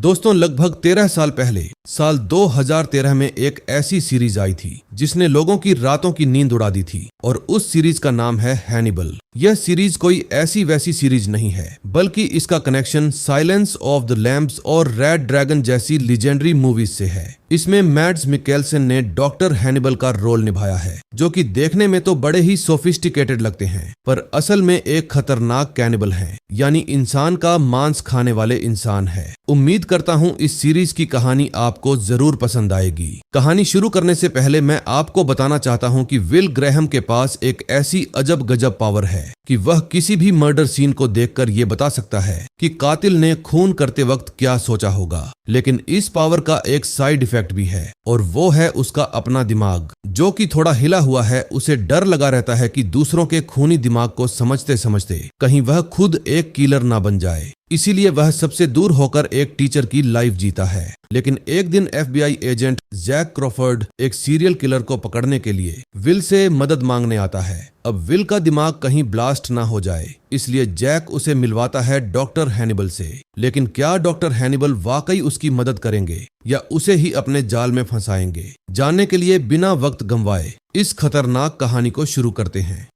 दोस्तों, लगभग 13 साल पहले साल 2013 में एक ऐसी सीरीज आई थी जिसने लोगों की रातों की नींद उड़ा दी थी और उस सीरीज का नाम है हैनिबल। यह सीरीज कोई ऐसी वैसी सीरीज नहीं है, बल्कि इसका connection silence of the Lamb's और रेड ड्रैगन जैसी लीजेंडरी मूवीज से है। इसमें मैड्स मिकेल्सन ने डॉक्टर हैनिबल का रोल निभाया है, जो कि देखने में तो बड़े ही सोफिस्टिकेटेड लगते हैं, पर असल में एक खतरनाक कैनिबल है, यानी इंसान का मांस खाने वाले इंसान है। उम्मीद करता हूँ इस सीरीज की कहानी आपको जरूर पसंद आएगी। कहानी शुरू करने से पहले मैं आपको बताना चाहता हूँ कि विल ग्रैहम के पास एक ऐसी अजब गजब पावर है कि वह किसी भी मर्डर सीन को देखकर ये बता सकता है कि कातिल ने खून करते वक्त क्या सोचा होगा। लेकिन इस पावर का एक साइड इफेक्ट भी है, और वो है उसका अपना दिमाग, जो कि थोड़ा हिला हुआ है। उसे डर लगा रहता है कि दूसरों के खूनी दिमाग को समझते समझते कहीं वह खुद एक किलर ना बन जाए। इसीलिए वह सबसे दूर होकर एक टीचर की लाइफ जीता है। लेकिन एक दिन FBI एजेंट जैक क्रॉफर्ड एक सीरियल किलर को पकड़ने के लिए विल से मदद मांगने आता है। अब विल का दिमाग कहीं ब्लास्ट ना हो जाए, इसलिए जैक उसे मिलवाता है डॉक्टर हैनिबल से। लेकिन क्या डॉक्टर हैनिबल वाकई उसकी मदद करेंगे या उसे ही अपने जाल में फंसाएंगे? जानने के लिए बिना वक्त गंवाए इस खतरनाक कहानी को शुरू करते हैं।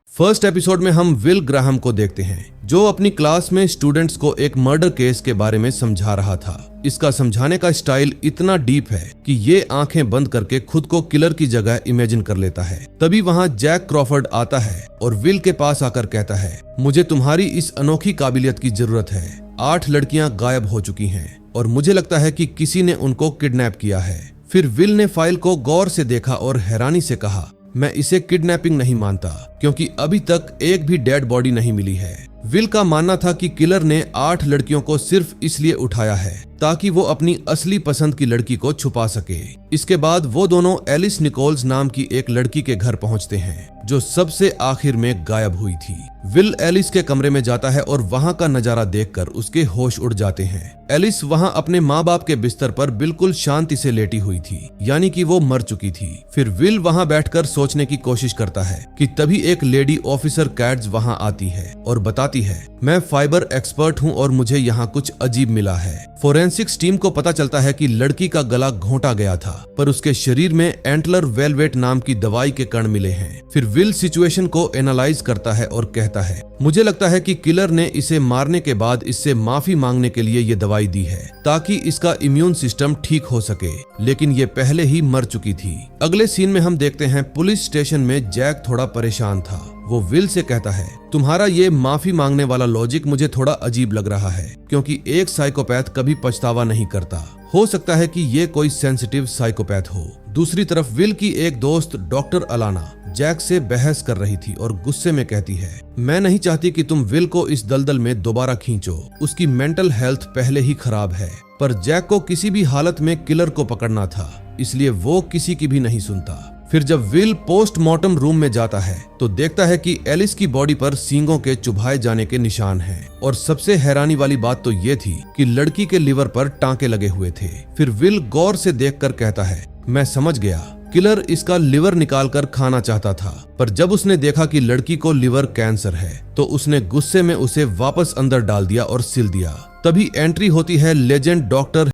फर्स्ट एपिसोड में हम विल ग्राहम को देखते हैं, जो अपनी क्लास में स्टूडेंट्स को एक मर्डर केस के बारे में समझा रहा था। इसका समझाने का स्टाइल इतना डीप है कि ये आंखें बंद करके खुद को किलर की जगह इमेजिन कर लेता है। तभी वहां जैक क्रॉफर्ड आता है और विल के पास आकर कहता है, मुझे तुम्हारी इस अनोखी काबिलियत की जरूरत है। 8 लड़कियां गायब हो चुकी हैं और मुझे लगता है कि किसी ने उनको किडनैप किया है। फिर विल ने फाइल को गौर से देखा और हैरानी से कहा, मैं इसे किडनैपिंग नहीं मानता, क्योंकि अभी तक एक भी डेड बॉडी नहीं मिली है। विल का मानना था कि किलर ने 8 लड़कियों को सिर्फ इसलिए उठाया है ताकि वो अपनी असली पसंद की लड़की को छुपा सके। इसके बाद वो दोनों एलिस निकोल्स नाम की एक लड़की के घर पहुंचते हैं, जो सबसे आखिर में गायब हुई थी। विल एलिस के कमरे में जाता है और वहां का नजारा देखकर उसके होश उड़ जाते हैं। एलिस वहां अपने माँ बाप के बिस्तर पर बिल्कुल शांति से लेटी हुई थी, यानी कि वो मर चुकी थी। फिर विल वहां बैठकर सोचने की कोशिश करता है कि तभी एक लेडी ऑफिसर कैट्स वहां आती है और बताती है, मैं फाइबर एक्सपर्ट हूं और मुझे यहाँ कुछ अजीब मिला है। फोरेंसिक्स टीम को पता चलता है कि लड़की का गला घोंटा गया था, पर उसके शरीर में एंटलर वेलवेट नाम की दवाई के कण मिले हैं। फिर विल सिचुएशन को एनालाइज करता है और कहता है, मुझे लगता है कि किलर ने इसे मारने के बाद इससे माफी मांगने के लिए ये दवाई दी है ताकि इसका इम्यून सिस्टम ठीक हो सके, लेकिन ये पहले ही मर चुकी थी। अगले सीन में हम देखते हैं पुलिस स्टेशन में जैक थोड़ा परेशान था। वो विल से कहता है, तुम्हारा ये माफी मांगने वाला लॉजिक मुझे थोड़ा अजीब लग रहा है, क्योंकि एक साइकोपैथ कभी पछतावा नहीं करता। हो सकता है कि ये कोई सेंसिटिव साइकोपैथ हो। दूसरी तरफ विल की एक दोस्त डॉक्टर अलाना जैक से बहस कर रही थी और गुस्से में कहती है, मैं नहीं चाहती कि तुम विल को इस दलदल में दोबारा खींचो। उसकी मेंटल हेल्थ पहले ही खराब है। पर जैक को किसी भी हालत में किलर को पकड़ना था, इसलिए वो किसी की भी नहीं सुनता। फिर जब विल पोस्टमार्टम रूम में जाता है तो देखता है कि एलिस की बॉडी पर सींगों के चुभाए जाने के निशान हैं। और सबसे हैरानी वाली बात तो ये थी कि लड़की के लिवर पर टांके लगे हुए थे। फिर विल गौर से देखकर कहता है, मैं समझ गया, किलर इसका लिवर निकालकर खाना चाहता था। पर जब उसने देखा कि लड़की को लिवर कैंसर है तो उसने गुस्से में उसे वापस अंदर डाल दिया और सिल दिया। तभी एंट्री होती है लेजेंड डॉक्टर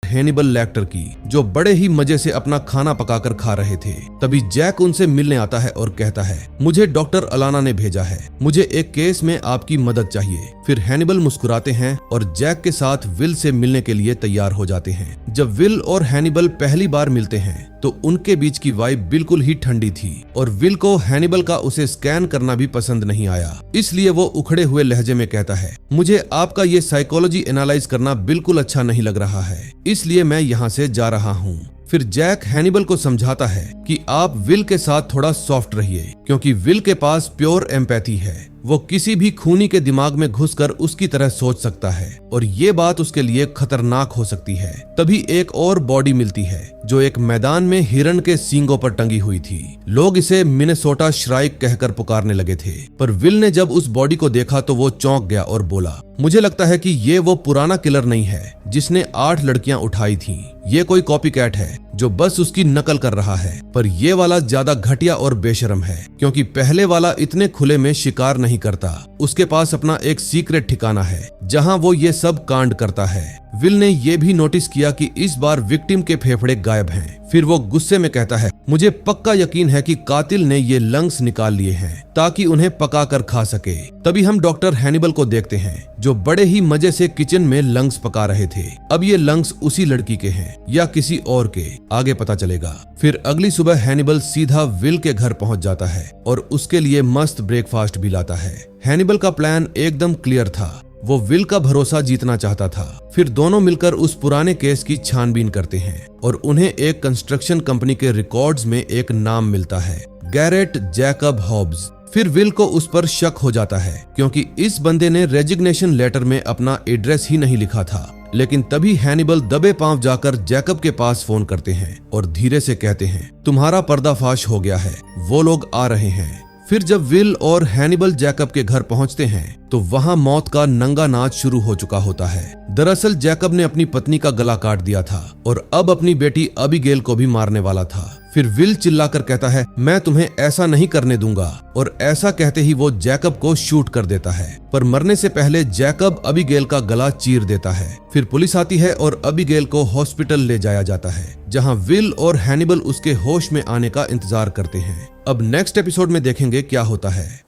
हैनिबल लेक्टर की, जो बड़े ही मजे से अपना खाना पकाकर खा रहे थे। तभी जैक उनसे मिलने आता है और कहता है, मुझे डॉक्टर अलाना ने भेजा है, मुझे एक केस में आपकी मदद चाहिए। फिर हैनिबल मुस्कुराते हैं और जैक के साथ विल से मिलने के लिए तैयार हो जाते हैं। जब विल और हैनिबल पहली बार मिलते हैं तो उनके बीच की वाइब बिल्कुल ही ठंडी थी और विल को हैनिबल का उसे स्कैन करना भी पसंद नहीं आया। इसलिए वो उखड़े हुए लहजे में कहता है, मुझे आपका ये साइकोलॉजी एनालाइज करना बिल्कुल अच्छा नहीं लग रहा है, इसलिए मैं यहाँ से जा रहा हूँ। फिर जैक हैनिबल को समझाता है कि आप विल के साथ थोड़ा सॉफ्ट रहिए, क्योंकि विल के पास प्योर एम्पैथी है। वो किसी भी खूनी के दिमाग में घुसकर उसकी तरह सोच सकता है और ये बात उसके लिए खतरनाक हो सकती है। तभी एक और बॉडी मिलती है जो एक मैदान में हिरण के सींगों पर टंगी हुई थी। लोग इसे मिनेसोटा श्राइक कहकर पुकारने लगे थे, पर विल ने जब उस बॉडी को देखा तो वो चौंक गया और बोला, मुझे लगता है कि ये वो पुराना किलर नहीं है जिसने 8 लड़कियां उठाई थीं। ये कोई कॉपी कैट है जो बस उसकी नकल कर रहा है। पर ये वाला ज्यादा घटिया और बेशर्म है, क्योंकि पहले वाला इतने खुले में शिकार नहीं करता उसके पास अपना एक सीक्रेट ठिकाना है जहां वो ये सब कांड करता है। विल ने ये भी नोटिस किया कि इस बार विक्टिम के फेफड़े गायब हैं। फिर वो गुस्से में कहता है, मुझे पक्का यकीन है कि कातिल ने ये लंग्स निकाल लिए हैं ताकि उन्हें पका कर खा सके। तभी हम डॉक्टर हैनिबल को देखते हैं जो बड़े ही मजे से किचन में लंग्स पका रहे थे। अब ये लंग्स उसी लड़की के हैं या किसी और के, आगे पता चलेगा। फिर अगली सुबह हैनिबल सीधा विल के घर पहुंच जाता है और उसके लिए मस्त ब्रेकफास्ट भी लाता है। हैनिबल का प्लान एकदम क्लियर था, वो विल का भरोसा जीतना चाहता था। फिर दोनों मिलकर उस पुराने केस की छानबीन करते हैं और उन्हें एक कंस्ट्रक्शन कंपनी के रिकॉर्ड्स में एक नाम मिलता है, गैरेट जैकब हॉब्स। फिर विल को उस पर शक हो जाता है क्योंकि इस बंदे ने रेजिग्नेशन लेटर में अपना एड्रेस ही नहीं लिखा था। लेकिन तभी हैनिबल दबे पांव जाकर जैकब के पास फोन करते हैं और धीरे से कहते हैं, तुम्हारा पर्दाफाश हो गया है, वो लोग आ रहे हैं। फिर जब विल और हैनिबल जैकब के घर पहुंचते हैं तो वहां मौत का नंगा नाच शुरू हो चुका होता है। दरअसल जैकब ने अपनी पत्नी का गला काट दिया था और अब अपनी बेटी अबीगेल को भी मारने वाला था। फिर विल चिल्लाकर कहता है, मैं तुम्हें ऐसा नहीं करने दूंगा, और ऐसा कहते ही वो जैकब को शूट कर देता है। पर मरने से पहले जैकब अबीगेल का गला चीर देता है। फिर पुलिस आती है और अबीगेल को हॉस्पिटल ले जाया जाता है जहां विल और हैनिबल उसके होश में आने का इंतजार करते हैं। अब नेक्स्ट एपिसोड में देखेंगे क्या होता है।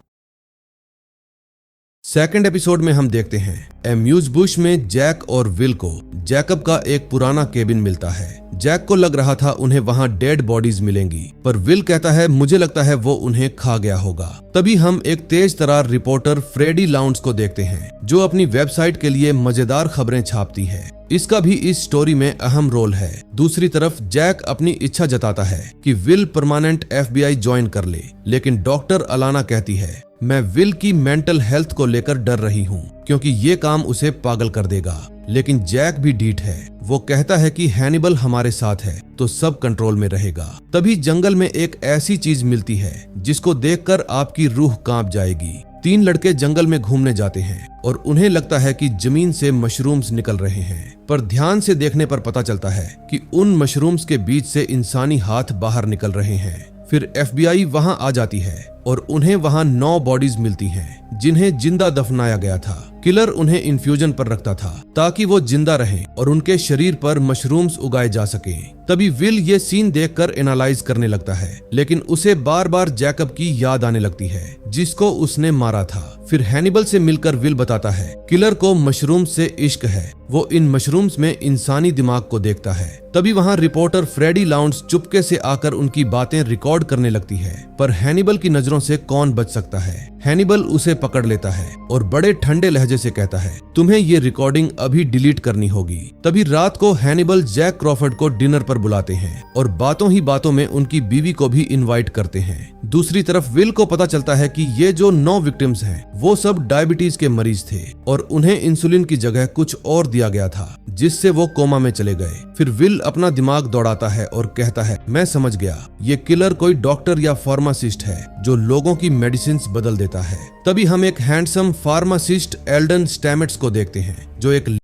सेकंड एपिसोड में हम देखते हैं एम्यूज बुश में जैक और विल को जैकब का एक पुराना केबिन मिलता है। जैक को लग रहा था उन्हें वहां डेड बॉडीज मिलेंगी, पर विल कहता है मुझे लगता है वो उन्हें खा गया होगा। तभी हम एक तेज तरार रिपोर्टर फ्रेडी लाउंड्स को देखते हैं जो अपनी वेबसाइट के लिए मजेदार खबरें छापती है। इसका भी इस स्टोरी में अहम रोल है। दूसरी तरफ जैक अपनी इच्छा जताता है कि विल परमानेंट FBI ज्वाइन कर ले, लेकिन डॉक्टर अलाना कहती है, मैं विल की मेंटल हेल्थ को लेकर डर रही हूँ क्योंकि ये काम उसे पागल कर देगा। लेकिन जैक भी ढीठ है, वो कहता है कि हैनिबल हमारे साथ है तो सब कंट्रोल में रहेगा। तभी जंगल में एक ऐसी चीज मिलती है जिसको देखकर आपकी रूह कांप जाएगी। 3 लड़के जंगल में घूमने जाते हैं और उन्हें लगता है कि जमीन से मशरूम्स निकल रहे हैं, पर ध्यान से देखने पर पता चलता है कि उन मशरूम्स के बीच से इंसानी हाथ बाहर निकल रहे हैं। फिर FBI वहां आ जाती है और उन्हें वहां 9 बॉडीज मिलती हैं जिन्हें जिंदा दफनाया गया था। किलर उन्हें इन्फ्यूजन पर रखता था ताकि वो जिंदा रहें और उनके शरीर पर मशरूम्स उगाए जा सके। तभी विल ये सीन देखकर एनालाइज करने लगता है, लेकिन उसे बार बार जैकब की याद आने लगती है जिसको उसने मारा था। फिर हैनिबल से मिलकर विल बताता है किलर को मशरूम्स से इश्क है, वो इन मशरूम्स में इंसानी दिमाग को देखता है। तभी वहां रिपोर्टर फ्रेडी लाउंड्स चुपके से आकर उनकी बातें रिकॉर्ड करने लगती है, पर हैनिबल की नजरों से कौन बच सकता है। हैनिबल उसे पकड़ लेता है और बड़े ठंडे लहजे से कहता है, तुम्हें ये रिकॉर्डिंग अभी डिलीट करनी होगी। तभी रात को हैनिबल जैक क्रॉफर्ड को डिनर पर बुलाते हैं और बातों ही बातों में उनकी बीवी को भी इनवाइट करते हैं। दूसरी तरफ विल को पता चलता है कि ये जो 9 विक्टिम्स हैं वो सब डायबिटीज के मरीज थे और उन्हें इंसुलिन की जगह कुछ और दिया गया था जिससे वो कोमा में चले गए। फिर विल अपना दिमाग दौड़ाता है और कहता है, मैं समझ गया, ये किलर कोई डॉक्टर या फार्मासिस्ट है जो लोगों की मेडिसिन बदल देता है। तभी हम एक हैंडसम फार्मासिस्ट एल्डन स्टैमेट्स को देखते हैं जो एक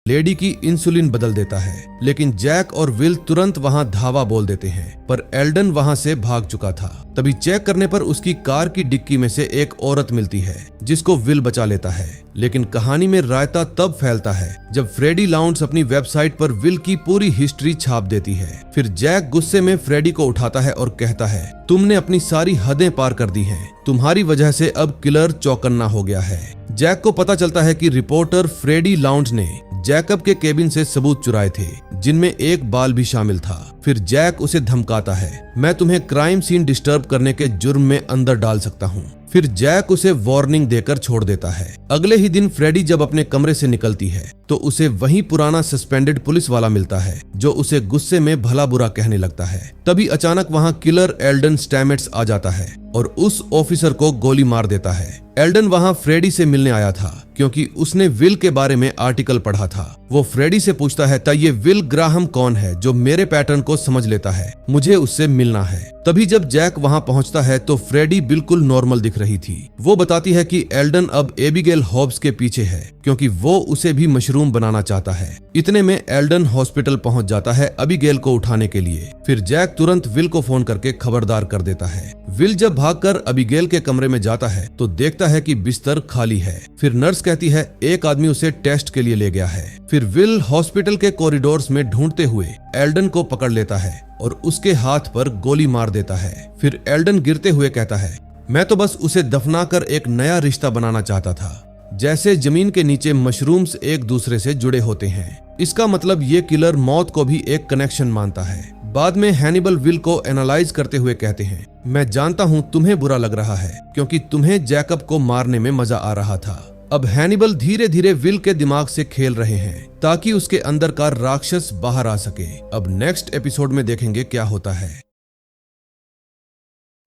लेडी की इंसुलिन बदल देता है, लेकिन जैक और विल तुरंत वहां धावा बोल देते हैं, पर एल्डन वहां से भाग चुका था। तभी चेक करने पर उसकी कार की डिक्की में से एक औरत मिलती है जिसको विल बचा लेता है। लेकिन कहानी में रायता तब फैलता है जब फ्रेडी लाउंड्स अपनी वेबसाइट पर विल की पूरी हिस्ट्री छाप देती है। फिर जैक गुस्से में फ्रेडी को उठाता है और कहता है, तुमने अपनी सारी हदें पार कर दी हैं, तुम्हारी वजह से अब किलर चौकन्ना हो गया है। जैक को पता चलता है कि रिपोर्टर फ्रेडी लाउंड्स ने जैकब के केबिन से सबूत चुराए थे जिनमें एक बाल भी शामिल था। फिर जैक उसे धमकाता है, मैं तुम्हें क्राइम सीन डिस्टर्ब करने के जुर्म में अंदर डाल सकता हूँ। फिर जैक उसे वार्निंग देकर छोड़ देता है। अगले ही दिन फ्रेडी जब अपने कमरे से निकलती है तो उसे वही पुराना सस्पेंडेड पुलिस वाला मिलता है जो उसे गुस्से में भला बुरा कहने लगता है। तभी अचानक वहां किलर एल्डन स्टैमेट्स आ जाता है और उस ऑफिसर को गोली मार देता है। एल्डन वहां फ्रेडी से मिलने आया था क्योंकि उसने विल के बारे में आर्टिकल पढ़ा था। वो फ्रेडी से पूछता है, ये विल ग्राहम कौन है जो मेरे पैटर्न को समझ लेता है, मुझे उससे मिलना है। तभी जब जैक वहां पहुंचता है तो फ्रेडी बिल्कुल नॉर्मल दिख रही थी। वो बताती है कि एल्डन अब एबिगेल हॉब्स के पीछे है क्योंकि वो उसे भी मशरूम बनाना चाहता है। इतने में एल्डन हॉस्पिटल पहुंच जाता है अबिगेल को उठाने के लिए। फिर जैक तुरंत विल को फोन करके खबरदार कर देता है। विल जब भागकर अबीगेल के कमरे में जाता है तो देखता है कि बिस्तर खाली है। फिर नर्स कहती है एक आदमी उसे टेस्ट के लिए ले गया है। फिर विल हॉस्पिटल के कॉरिडोर्स में ढूंढते हुए एल्डन को पकड़ लेता है और उसके हाथ पर गोली मार देता है। फिर एल्डन गिरते हुए कहता है, मैं तो बस उसे दफनाकर एक नया रिश्ता बनाना चाहता था, जैसे जमीन के नीचे मशरूम्स एक दूसरे से जुड़े होते हैं। इसका मतलब ये किलर मौत को भी एक कनेक्शन मानता है। बाद में हैनिबल विल को एनालाइज करते हुए कहते हैं, मैं जानता हूँ तुम्हें बुरा लग रहा है क्योंकि तुम्हें जैकब को मारने में मजा आ रहा था। अब हैनिबल धीरे धीरे विल के दिमाग से खेल रहे हैं ताकि उसके अंदर का राक्षस बाहर आ सके। अब नेक्स्ट एपिसोड में देखेंगे क्या होता है।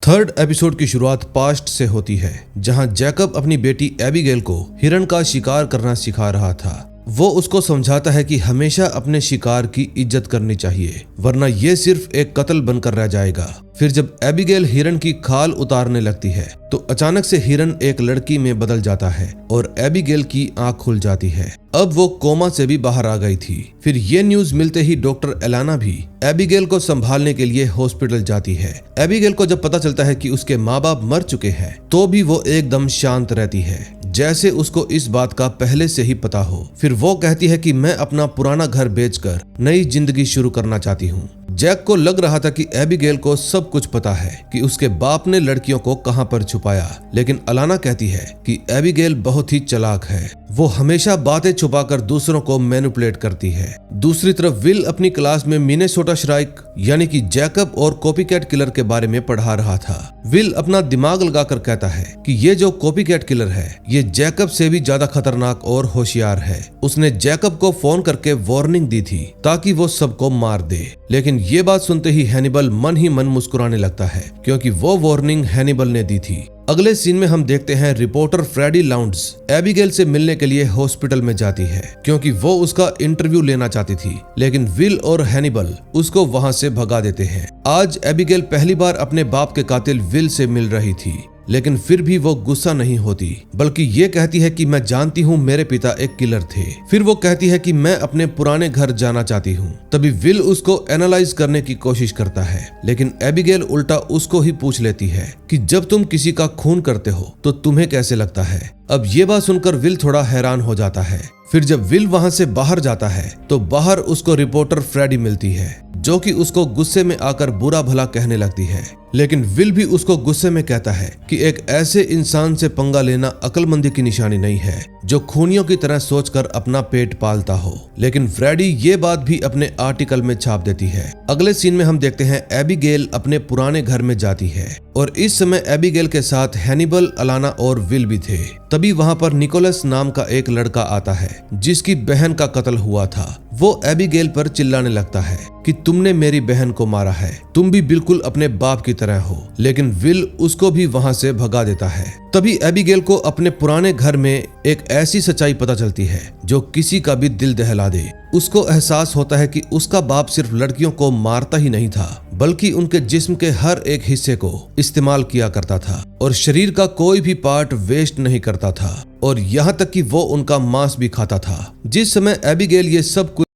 थर्ड एपिसोड की शुरुआत पास्ट से होती है, जहां जैकब अपनी बेटी एबिगेल को हिरण का शिकार करना सिखा रहा था। वो उसको समझाता है कि हमेशा अपने शिकार की इज्जत करनी चाहिए, वरना ये सिर्फ एक कत्ल बनकर रह जाएगा। फिर जब एबिगेल हिरण की खाल उतारने लगती है तो अचानक से हिरण एक लड़की में बदल जाता है और एबिगेल की आंख खुल जाती है। अब वो कोमा से भी बाहर आ गई थी। फिर ये न्यूज मिलते ही डॉक्टर एलाना भी एबिगेल को संभालने के लिए हॉस्पिटल जाती है। एबिगेल को जब पता चलता है कि उसके माँ बाप मर चुके हैं तो भी वो एकदम शांत रहती है, जैसे उसको इस बात का पहले से ही पता हो। फिर वो कहती है कि मैं अपना पुराना घर बेचकर नई जिंदगी शुरू करना चाहती हूँ। जैक को लग रहा था कि एबिगेल को सब कुछ पता है कि उसके बाप ने लड़कियों को कहां पर छुपाया, लेकिन अलाना कहती है कि एबिगेल बहुत ही चालाक है। वो हमेशा बातें छुपाकर दूसरों को मैनिपुलेट करती है। दूसरी तरफ विल अपनी क्लास में मिनेसोटा श्राइक यानी कि जैकब और कॉपीकैट किलर के बारे में पढ़ा रहा था। विल अपना दिमाग लगाकर कहता है कि ये जो कॉपीकैट किलर है ये जैकब से भी ज्यादा खतरनाक और होशियार है। उसने जैकब को फोन करके वार्निंग दी थी ताकि वो सबको मार दे, लेकिन ये बात सुनते ही हैनिबल मन ही मन मुस्कुराने लगता है क्योंकि वो वार्निंग हैनिबल ने दी थी। अगले सीन में हम देखते हैं रिपोर्टर फ्रेडी लाउंड्स एबिगेल से मिलने के लिए हॉस्पिटल में जाती है क्योंकि वो उसका इंटरव्यू लेना चाहती थी, लेकिन विल और हैनिबल उसको वहां से भगा देते हैं। आज एबिगेल पहली बार अपने बाप के कातिल विल से मिल रही थी, लेकिन फिर भी वो गुस्सा नहीं होती, बल्कि ये कहती है कि मैं जानती हूँ मेरे पिता एक किलर थे। फिर वो कहती है कि मैं अपने पुराने घर जाना चाहती हूँ। तभी विल उसको एनालाइज करने की कोशिश करता है, लेकिन एबिगेल उल्टा उसको ही पूछ लेती है कि जब तुम किसी का खून करते हो तो तुम्हें कैसे लगता है। अब ये बात सुनकर विल थोड़ा हैरान हो जाता है। फिर जब विल वहां से बाहर जाता है तो बाहर उसको रिपोर्टर फ्रेडी मिलती है, जो कि उसको गुस्से में आकर बुरा भला कहने लगती है, लेकिन विल भी उसको गुस्से में कहता है कि एक ऐसे इंसान से पंगा लेना अक्लमंदी की निशानी नहीं है जो खूनियों की तरह सोचकर अपना पेट पालता हो। लेकिन फ्रेडी ये बात भी अपने आर्टिकल में छाप देती है। अगले सीन में हम देखते हैं एबिगेल अपने पुराने घर में जाती है और इस समय एबिगेल के साथ हैनिबल, अलाना और विल भी थे। तभी वहां पर निकोलस नाम का एक लड़का आता है जिसकी बहन का कत्ल हुआ था। वो एबिगेल पर चिल्लाने लगता है कि तुमने मेरी बहन को मारा है, तुम भी बिल्कुल अपने बाप की तरह हो, लेकिन विल उसको भी वहां से भगा देता है। तभी एबिगेल को अपने पुराने घर में एक ऐसी सच्चाई पता चलती है जो किसी का भी दिल दहला दे। उसको एहसास होता है कि उसका बाप सिर्फ लड़कियों को मारता ही नहीं था, बल्कि उनके जिस्म के हर एक हिस्से को इस्तेमाल किया करता था और शरीर का कोई भी पार्ट वेस्ट नहीं करता था, और यहाँ तक कि वो उनका मांस भी खाता था। जिस समय एबिगेल ये सब कुछ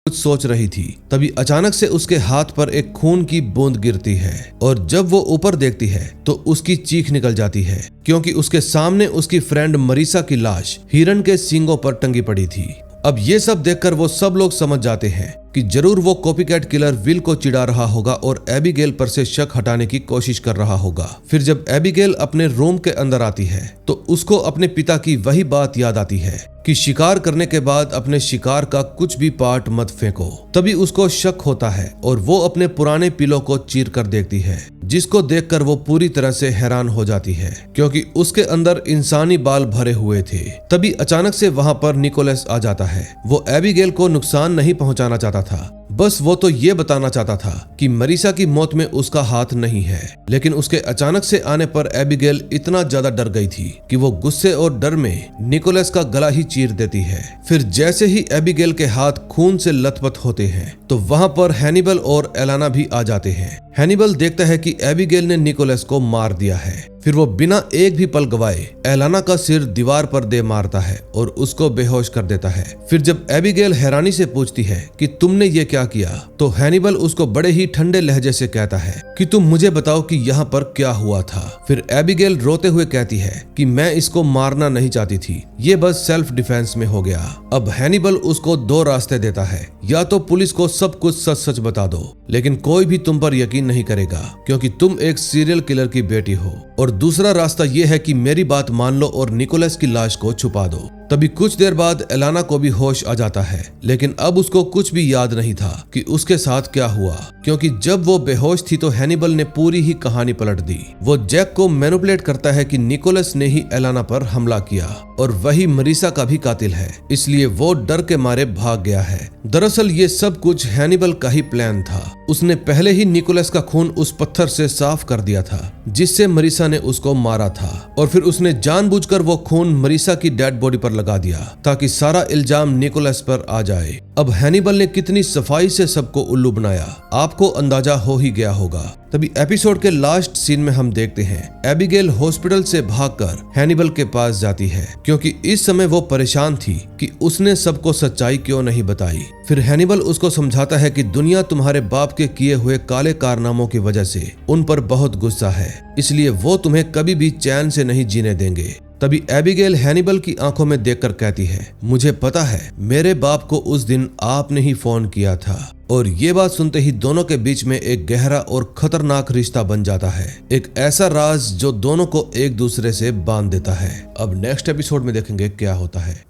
सोच रही थी, तभी अचानक से उसके हाथ पर एक खून की बूंद गिरती है और जब वो ऊपर देखती है तो उसकी चीख निकल जाती है क्योंकि उसके सामने उसकी फ्रेंड मरीसा की लाश हिरण के सींगों पर टंगी पड़ी थी। अब ये सब देखकर वो सब लोग समझ जाते हैं कि जरूर वो कॉपीकैट किलर विल को चिढ़ा रहा होगा और एबिगेल पर से शक हटाने की कोशिश कर रहा होगा। फिर जब एबिगेल अपने रूम के अंदर आती है तो उसको अपने पिता की वही बात याद आती है कि शिकार करने के बाद अपने शिकार का कुछ भी पार्ट मत फेंको। तभी उसको शक होता है और वो अपने पुराने पिलो को चीर कर देखती है, जिसको देखकर वो पूरी तरह से हैरान हो जाती है क्योंकि उसके अंदर इंसानी बाल भरे हुए थे। तभी अचानक से वहां पर निकोलस आ जाता है। वो एबिगेल को नुकसान नहीं पहुंचाना चाहता था, बस वो तो ये बताना चाहता था कि मरीसा की मौत में उसका हाथ नहीं है। लेकिन उसके अचानक से आने पर एबिगेल इतना ज्यादा डर गई थी कि वो गुस्से और डर में निकोलस का गला ही चीर देती है। फिर जैसे ही एबिगेल के हाथ खून से लथपथ होते हैं तो वहां पर हैनिबल और एलाना भी आ जाते हैं। हैनिबल देखता है कि एबिगेल ने निकोलस को मार दिया है। फिर वो बिना एक भी पल गवाए एलाना का सिर दीवार पर दे मारता है और उसको बेहोश कर देता है। फिर जब एबिगेल हैरानी से पूछती है कि तुमने ये क्या किया, तो हैनिबल उसको बड़े ही ठंडे लहजे से कहता है कि तुम मुझे बताओ कि यहाँ पर क्या हुआ था। फिर एबिगेल रोते हुए कहती है कि मैं इसको मारना नहीं चाहती थी, ये बस सेल्फ डिफेंस में हो गया। अब हैनिबल उसको दो रास्ते देता है, या तो पुलिस को सब कुछ सच सच बता दो, लेकिन कोई भी तुम पर यकीन नहीं करेगा क्योंकि तुम एक सीरियल किलर की बेटी हो, और दूसरा रास्ता यह है कि मेरी बात मान लो और निकोलस की लाश को छुपा दो। तभी कुछ देर बाद एलाना को भी होश आ जाता है, लेकिन अब उसको कुछ भी याद नहीं था कि उसके साथ क्या हुआ, क्योंकि जब वो बेहोश थी तो हैनिबल ने पूरी ही कहानी पलट दी। वो जैक को मैनिपुलेट करता है कि निकोलस ने ही एलाना पर हमला किया और वही मरीसा का भी कातिल है, इसलिए वो डर के मारे भाग गया है। दरअसल ये सब कुछ हैनिबल का ही प्लान था। उसने पहले ही निकोलस का खून उस पत्थर से साफ कर दिया था जिससे मरीसा ने उसको मारा था, और फिर उसने जानबूझकर वो खून मरीसा की डेड बॉडी पर लगा दिया ताकि सारा इल्जाम निकोलस पर आ जाए। अब हैनिबल ने कितनी सफाई से सबको उल्लू बनाया, आपको अंदाजा हो ही गया होगा। तभी एपिसोड के लास्ट सीन में हम देखते हैं एबिगेल हॉस्पिटल से भागकर हैनिबल के पास जाती है, क्योंकि इस समय वो परेशान थी कि उसने सबको सच्चाई क्यों नहीं बताई। फिर हैनिबल उसको समझाता है कि दुनिया तुम्हारे बाप के किए हुए काले कारनामों की वजह से उन पर बहुत गुस्सा है, इसलिए वो तुम्हें कभी भी चैन से नहीं जीने देंगे। तभी एबिगेल हैनिबल की आंखों में देखकर कहती है, मुझे पता है मेरे बाप को उस दिन आपने ही फोन किया था। और ये बात सुनते ही दोनों के बीच में एक गहरा और खतरनाक रिश्ता बन जाता है, एक ऐसा राज जो दोनों को एक दूसरे से बांध देता है। अब नेक्स्ट एपिसोड में देखेंगे क्या होता है।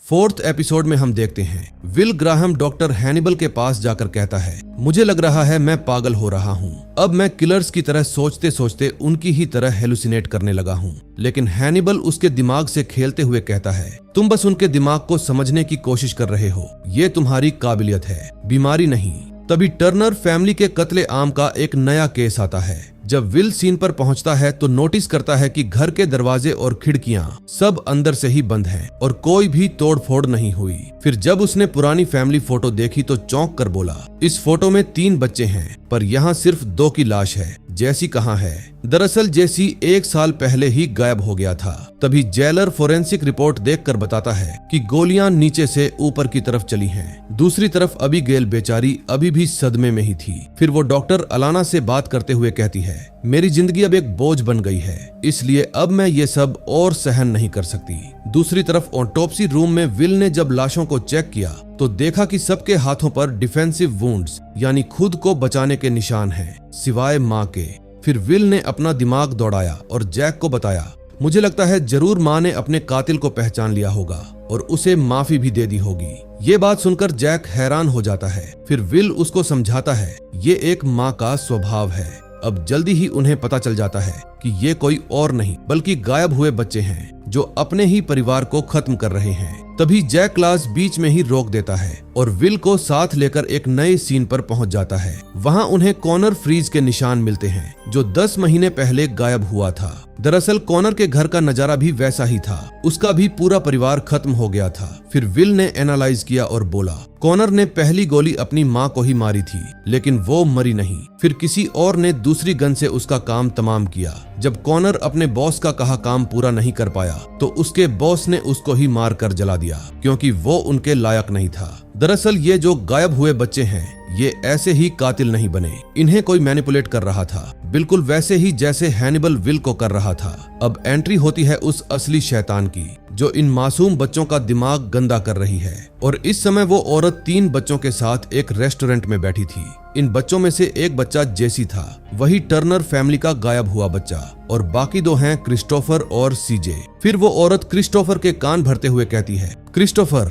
फोर्थ एपिसोड में हम देखते हैं विल ग्राहम डॉक्टर हैनिबल के पास जाकर कहता है, मुझे लग रहा है मैं पागल हो रहा हूँ। अब मैं किलर्स की तरह सोचते सोचते उनकी ही तरह हेलुसिनेट करने लगा हूँ। लेकिन हैनिबल उसके दिमाग से खेलते हुए कहता है, तुम बस उनके दिमाग को समझने की कोशिश कर रहे हो, ये तुम्हारी काबिलियत है, बीमारी नहीं। तभी टर्नर फैमिली के कत्ले आम का एक नया केस आता है। जब विल सीन पर पहुंचता है तो नोटिस करता है कि घर के दरवाजे और खिड़कियां सब अंदर से ही बंद हैं और कोई भी तोड़फोड़ नहीं हुई। फिर जब उसने पुरानी फैमिली फोटो देखी तो चौंक कर बोला, इस फोटो में 3 बच्चे हैं पर यहाँ सिर्फ 2 की लाश है। जेसी कहाँ है? दरअसल जेसी 1 साल पहले ही गायब हो गया था। तभी जेलर फोरेंसिक रिपोर्ट देखकर बताता है कि गोलियां नीचे से ऊपर की तरफ चली हैं। दूसरी तरफ अबीगेल बेचारी अभी भी सदमे में ही थी। फिर वो डॉक्टर अलाना से बात करते हुए कहती है, मेरी जिंदगी अब एक बोझ बन गई है, इसलिए अब मैं ये सब और सहन नहीं कर सकती। दूसरी तरफ ऑटोप्सी रूम में विल ने जब लाशों को चेक किया तो देखा कि सबके हाथों पर डिफेंसिव वुंड्स यानी खुद को बचाने के निशान हैं, सिवाय माँ के। फिर विल ने अपना दिमाग दौड़ाया और जैक को बताया, मुझे लगता है जरूर माँ ने अपने कातिल को पहचान लिया होगा और उसे माफी भी दे दी होगी। ये बात सुनकर जैक हैरान हो जाता है। फिर विल उसको समझाता है, ये एक माँ का स्वभाव है। अब जल्दी ही उन्हें पता चल जाता है कि ये कोई और नहीं बल्कि गायब हुए बच्चे हैं जो अपने ही परिवार को खत्म कर रहे हैं। तभी जैक क्लास बीच में ही रोक देता है और विल को साथ लेकर एक नए सीन पर पहुंच जाता है। वहां उन्हें कॉनर फ्रीज के निशान मिलते हैं जो 10 महीने पहले गायब हुआ था। दरअसल कॉनर के घर का नजारा भी वैसा ही था, उसका भी पूरा परिवार खत्म हो गया था। फिर विल ने एनालाइज किया और बोला, कॉनर ने पहली गोली अपनी माँ को ही मारी थी, लेकिन वो मरी नहीं। फिर किसी और ने दूसरी गन से उसका काम तमाम किया। जब कॉनर अपने बॉस का कहा काम पूरा नहीं कर पाया तो उसके बॉस ने उसको ही मार कर जला दिया, क्योंकि वो उनके लायक नहीं था। दरअसल ये जो गायब हुए बच्चे हैं ये ऐसे ही कातिल नहीं बने, इन्हें कोई मैनिपुलेट कर रहा था, बिल्कुल वैसे ही जैसे हैनिबल विल को कर रहा था। अब एंट्री होती है उस असली शैतान की जो इन मासूम बच्चों का दिमाग गंदा कर रही है। और इस समय वो औरत 3 बच्चों के साथ एक रेस्टोरेंट में बैठी थी। इन बच्चों में से एक बच्चा जेसी था, वही टर्नर फैमिली का गायब हुआ बच्चा, और बाकी 2 हैं क्रिस्टोफर और सीजे। फिर वो औरत क्रिस्टोफर के कान भरते हुए कहती है, क्रिस्टोफर,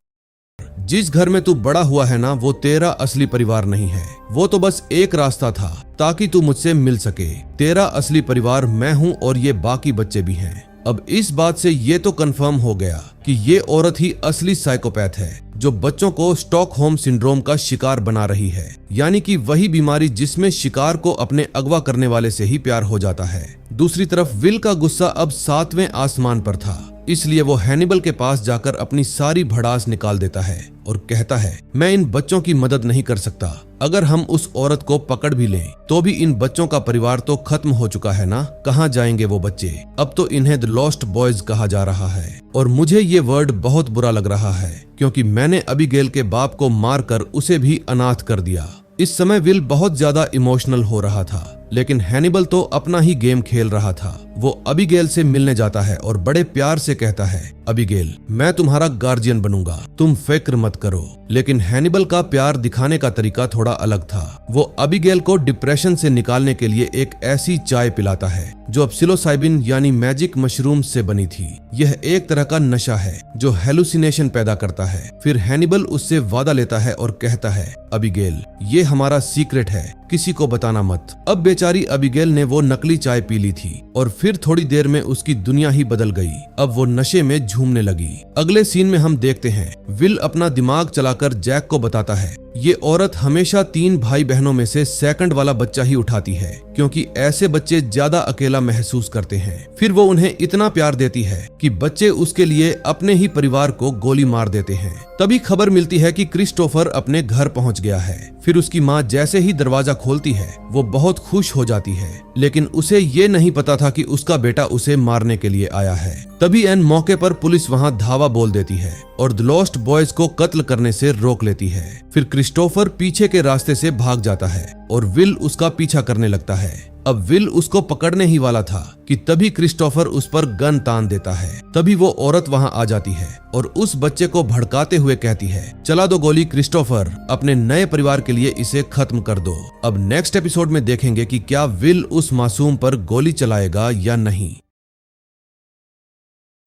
जिस घर में तू बड़ा हुआ है ना, वो तेरा असली परिवार नहीं है। वो तो बस एक रास्ता था ताकि तू मुझसे मिल सके। तेरा असली परिवार मैं हूँ और ये बाकी बच्चे भी हैं। अब इस बात से ये तो कंफर्म हो गया कि ये औरत ही असली साइकोपैथ है जो बच्चों को स्टॉकहोम सिंड्रोम का शिकार बना रही है, यानी कि वही बीमारी जिसमें शिकार को अपने अगवा करने वाले से ही प्यार हो जाता है। दूसरी तरफ विल का गुस्सा अब 7वें आसमान पर था, इसलिए वो हैनिबल के पास जाकर अपनी सारी भड़ास निकाल देता है और कहता है, मैं इन बच्चों की मदद नहीं कर सकता। अगर हम उस औरत को पकड़ भी लें तो भी इन बच्चों का परिवार तो खत्म हो चुका है ना। कहाँ जाएंगे वो बच्चे? अब तो इन्हें द लॉस्ट बॉयज कहा जा रहा है और मुझे ये वर्ड बहुत बुरा लग रहा है क्योंकि मैंने अबीगेल के बाप को मारकर उसे भी अनाथ कर दिया। इस समय विल बहुत ज्यादा इमोशनल हो रहा था, लेकिन हैनिबल तो अपना ही गेम खेल रहा था। वो अबीगेल से मिलने जाता है और बड़े प्यार से कहता है, अबीगेल, मैं तुम्हारा गार्जियन बनूंगा, तुम फिक्र मत करो। लेकिन हैनिबल का प्यार दिखाने का तरीका थोड़ा अलग था। वो अबीगेल को डिप्रेशन से निकालने के लिए एक ऐसी चाय पिलाता है जो अब सिलोसाइबिन यानी मैजिक मशरूम से बनी थी। यह एक तरह का नशा है जो हेलुसिनेशन पैदा करता है। फिर हैनिबल उससे वादा लेता है और कहता है, अबीगेल, ये हमारा सीक्रेट है, किसी को बताना मत। अब बेचारी अबीगेल ने वो नकली चाय पी ली थी और फिर थोड़ी देर में उसकी दुनिया ही बदल गई। अब वो नशे में झूमने लगी। अगले सीन में हम देखते हैं विल अपना दिमाग चलाकर जैक को बताता है, ये औरत हमेशा 3 भाई बहनों में से सेकंड वाला बच्चा ही उठाती है क्योंकि ऐसे बच्चे ज्यादा अकेला महसूस करते हैं। फिर वो उन्हें इतना प्यार देती है कि बच्चे उसके लिए अपने ही परिवार को गोली मार देते हैं। तभी खबर मिलती है कि क्रिस्टोफर अपने घर पहुंच गया है। फिर उसकी माँ जैसे ही दरवाजा खोलती है वो बहुत खुश हो जाती है, लेकिन उसे ये नहीं पता था कि उसका बेटा उसे मारने के लिए आया है। तभी एन मौके पर पुलिस वहां धावा बोल देती है और द लॉस्ट बॉयज को कत्ल करने से रोक लेती है। फिर क्रिस्टोफर पीछे के रास्ते से भाग जाता है और विल उसका पीछा करने लगता है। अब विल उसको पकड़ने ही वाला था कि तभी क्रिस्टोफर उस पर गन तान देता है। तभी वो औरत वहां आ जाती है और उस बच्चे को भड़काते हुए कहती है, चला दो गोली क्रिस्टोफर, अपने नए परिवार के लिए इसे खत्म कर दो। अब नेक्स्ट एपिसोड में देखेंगे कि क्या विल उस मासूम पर गोली चलाएगा या नहीं।